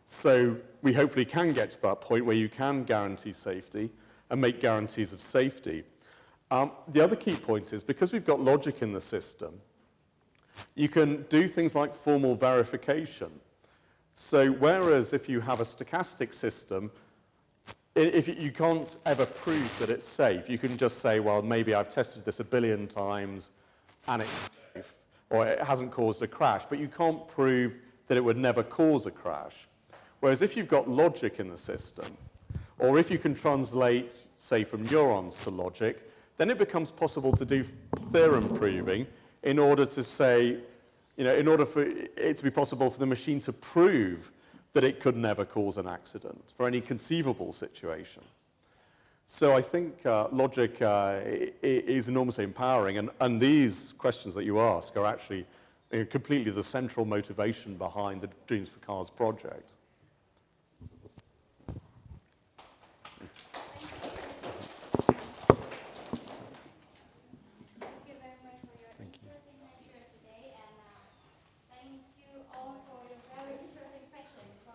So we hopefully can get to that point where you can guarantee safety and make guarantees of safety. The other key point is, because we've got logic in the system, you can do things like formal verification. So whereas if you have a stochastic system, if you can't ever prove that it's safe, you can just say, well, maybe I've tested this 1 billion times and it's safe, or it hasn't caused a crash, but you can't prove that it would never cause a crash. Whereas if you've got logic in the system, or if you can translate, say, from neurons to logic, then it becomes possible to do theorem proving in order to say, in order for it to be possible for the machine to prove that it could never cause an accident for any conceivable situation. So I think logic is enormously empowering, and these questions that you ask are actually completely the central motivation behind the Dreams for Cars project.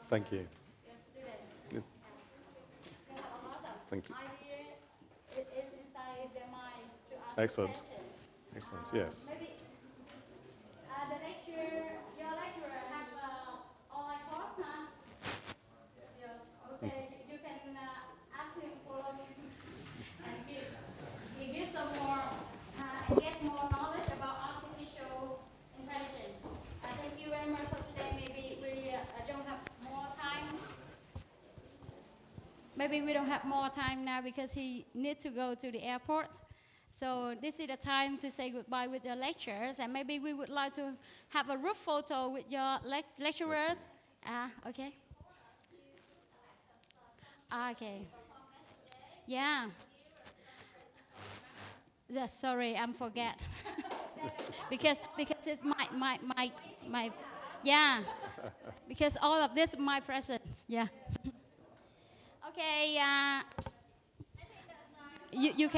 Thank you. Yes. Thank you. Excellent. Excellent, yes. Maybe the your lecturer have online course now? Yes. Okay, you can ask him for login and he gives some more, get more knowledge about artificial intelligence. Thank you very much for today. Maybe we don't have more time. Maybe we don't have more time now because he needs to go to the airport. So this is the time to say goodbye with your lecturers, and maybe we would like to have a group photo with your lecturers. Okay. Okay. Yeah. Yes, sorry, I'm forget. because it's my yeah. Because all of this my presence. Yeah. Okay. You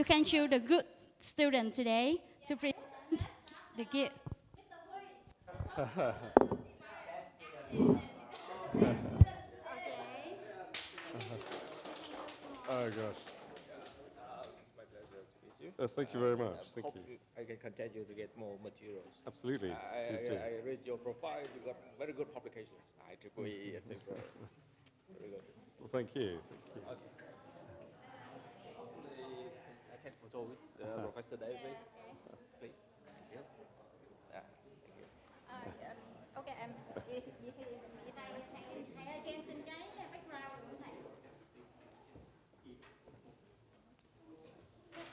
can choose the good student today to present the gift. Oh gosh. It's my pleasure to meet you. Thank you very much. Thank you. I can contact you to get more materials. Absolutely. Please do. I read your profile. You got very good publications. IEEE, etc. Very good. Well, thank you. Thank you. Okay. Hopefully, I take photo with Professor David. Please. Thank you. Thank you. Okay, em thầy cho em xin cái background của thầy.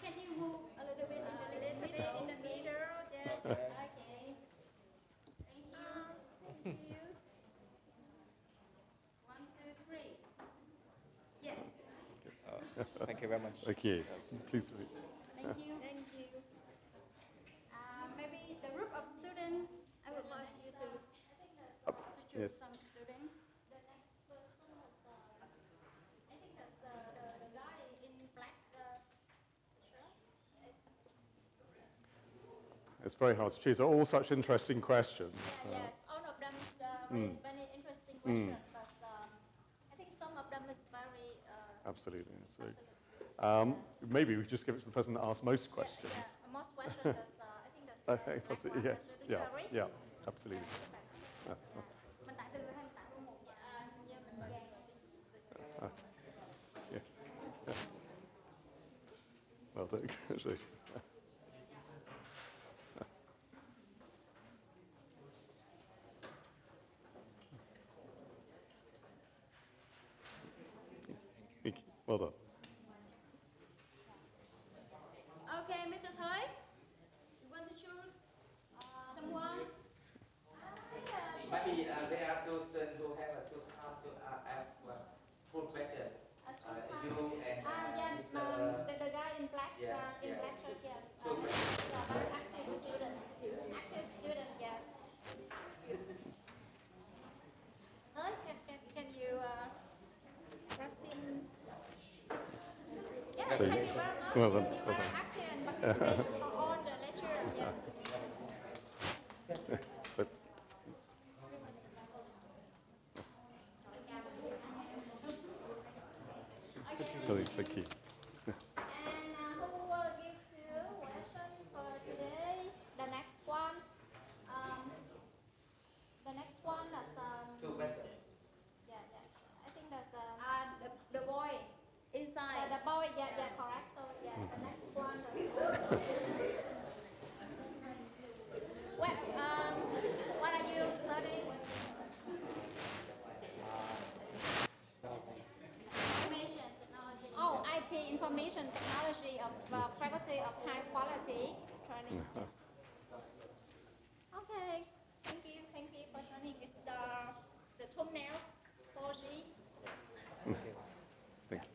Can you move a little bit in the middle? Yeah. Okay. Thank you. 1, 2, 3. Yes. Thank you very much. Thank you. Please. Thank you. Thank you. Maybe the group of students, I would like you to choose Yes. some students. The next person was, I think that's the guy in black shirt. It's very hard to choose. They're all such interesting questions. Yes, all of them raise very interesting questions, but I think some of them is very... Absolutely. Maybe we just give it to the person that asked most questions. Yeah, most questions, I think that's the black one. Yes. Do you agree? Yeah. Absolutely. Mình tại từ 28 tháng 1 như mình ghi. Yeah. Well done. Thank you. Well done. Okay, Mr. Thời, you want to choose someone? Maybe they are two students who have two time to So, Thank you very much. well done. You Well are done. active and participate on the lecture. Yes. So, thank you. And who will give two questions for today? The next one. The next one is Two questions. yeah. I think that's the boy inside. The boy, yeah, correct. So yeah, the next one is what are you studying? Information technology. Oh, IT, information technology of faculty of high quality training. Okay, thank you for joining. It's the thumbnail for she. Thanks.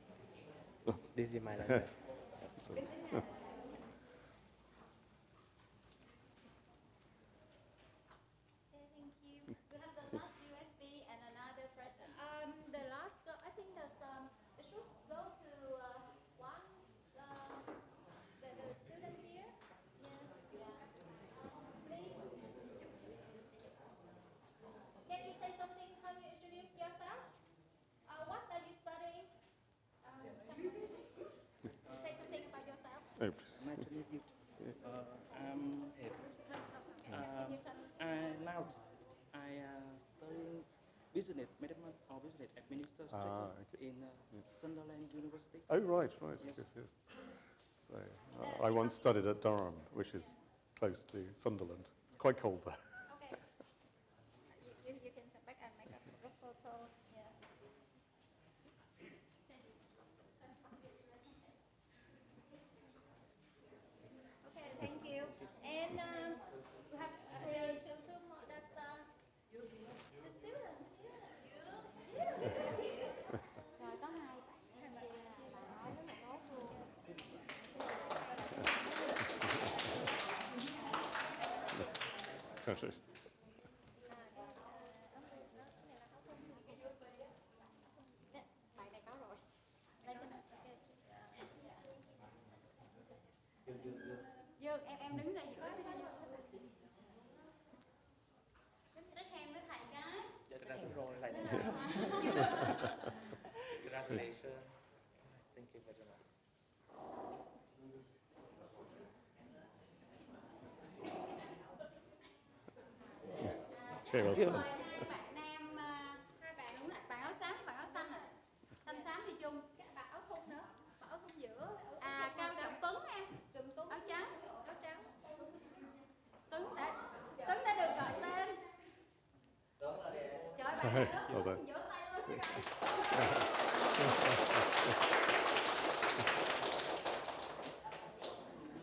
This is my lesson. So, Okay, thank you. We have the last USB and another question. The last, I think that's we should go to one the student here. Yeah. Please. Can you say something? Can you introduce yourself? What are you studying? Say something about yourself. oops. Nice to meet you. I'm Ed. I studying business management or business administration Okay. in Sunderland University. Oh, right. Yes. Yes. So, I once studied at Durham, which is close to Sunderland. It's quite cold there. Okay. You can step back and make a group photo. Yeah. Okay, thank you. And we have the two more. That's the student. Rồi có hai bạn em kia là nói rất là tốt luôn. Precious. Bạn này có rồi. Đây cái này. Dương, em đứng đây giữa chứ đi. Shake hand với thầy cái. Yes, that's rồi thầy. Congratulations. Thank you very much. Okay, well done. Hai bạn nam, hai bạn đúng là bạn áo xám với bạn áo xanh à. Xanh xám đi chung. Bạn áo thun nữa. Bạn áo thun giữa. Cao Trọng Tuấn em. Trọng Tuấn. Áo trắng. Áo trắng. Tuấn đã được gọi tên. Trời ơi, bạn Well done. vỗ tay luôn.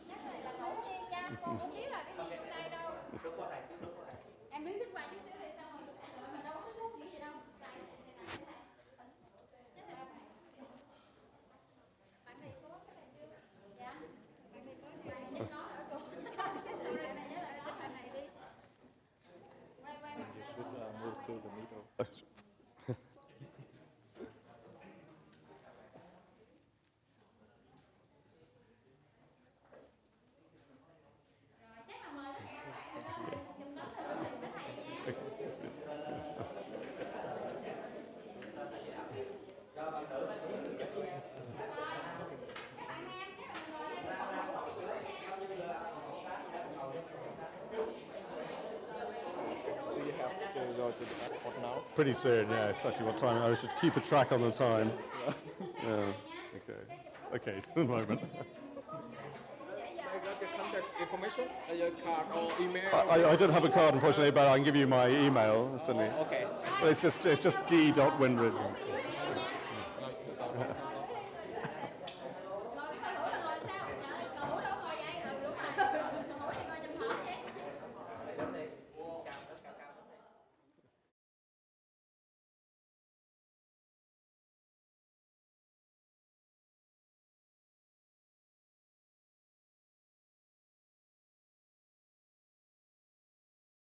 Chắc này là ngẫu nhiên nha, cô không biết là cái gì bên đây đâu. Em đứng xích qua chút xíu đi xong rồi. Mà đâu có thuốc gì đâu. Đây, thế này. Chắc là bạn này có cái này chưa? Dạ. Bạn này có cái này nhớ nói ở cô. Cái sau này nhớ lại cái này đi. Quay mặt ra. You should move to the middle. Rồi, chắc là mời tất cả các bạn lên chụp tấm hình với thầy nha. Okay, that's it. Các bạn nam, chắc là ngồi đây còn ngồi đi dưới nha. Do you have to go to the airport now? Pretty soon, yes. Actually, what time? I should keep a track on the time. Okay, for the moment. I got the contact information, your card or email. I don't have a card, unfortunately, but I can give you my email. Certainly. Okay. But it's just d.windridge.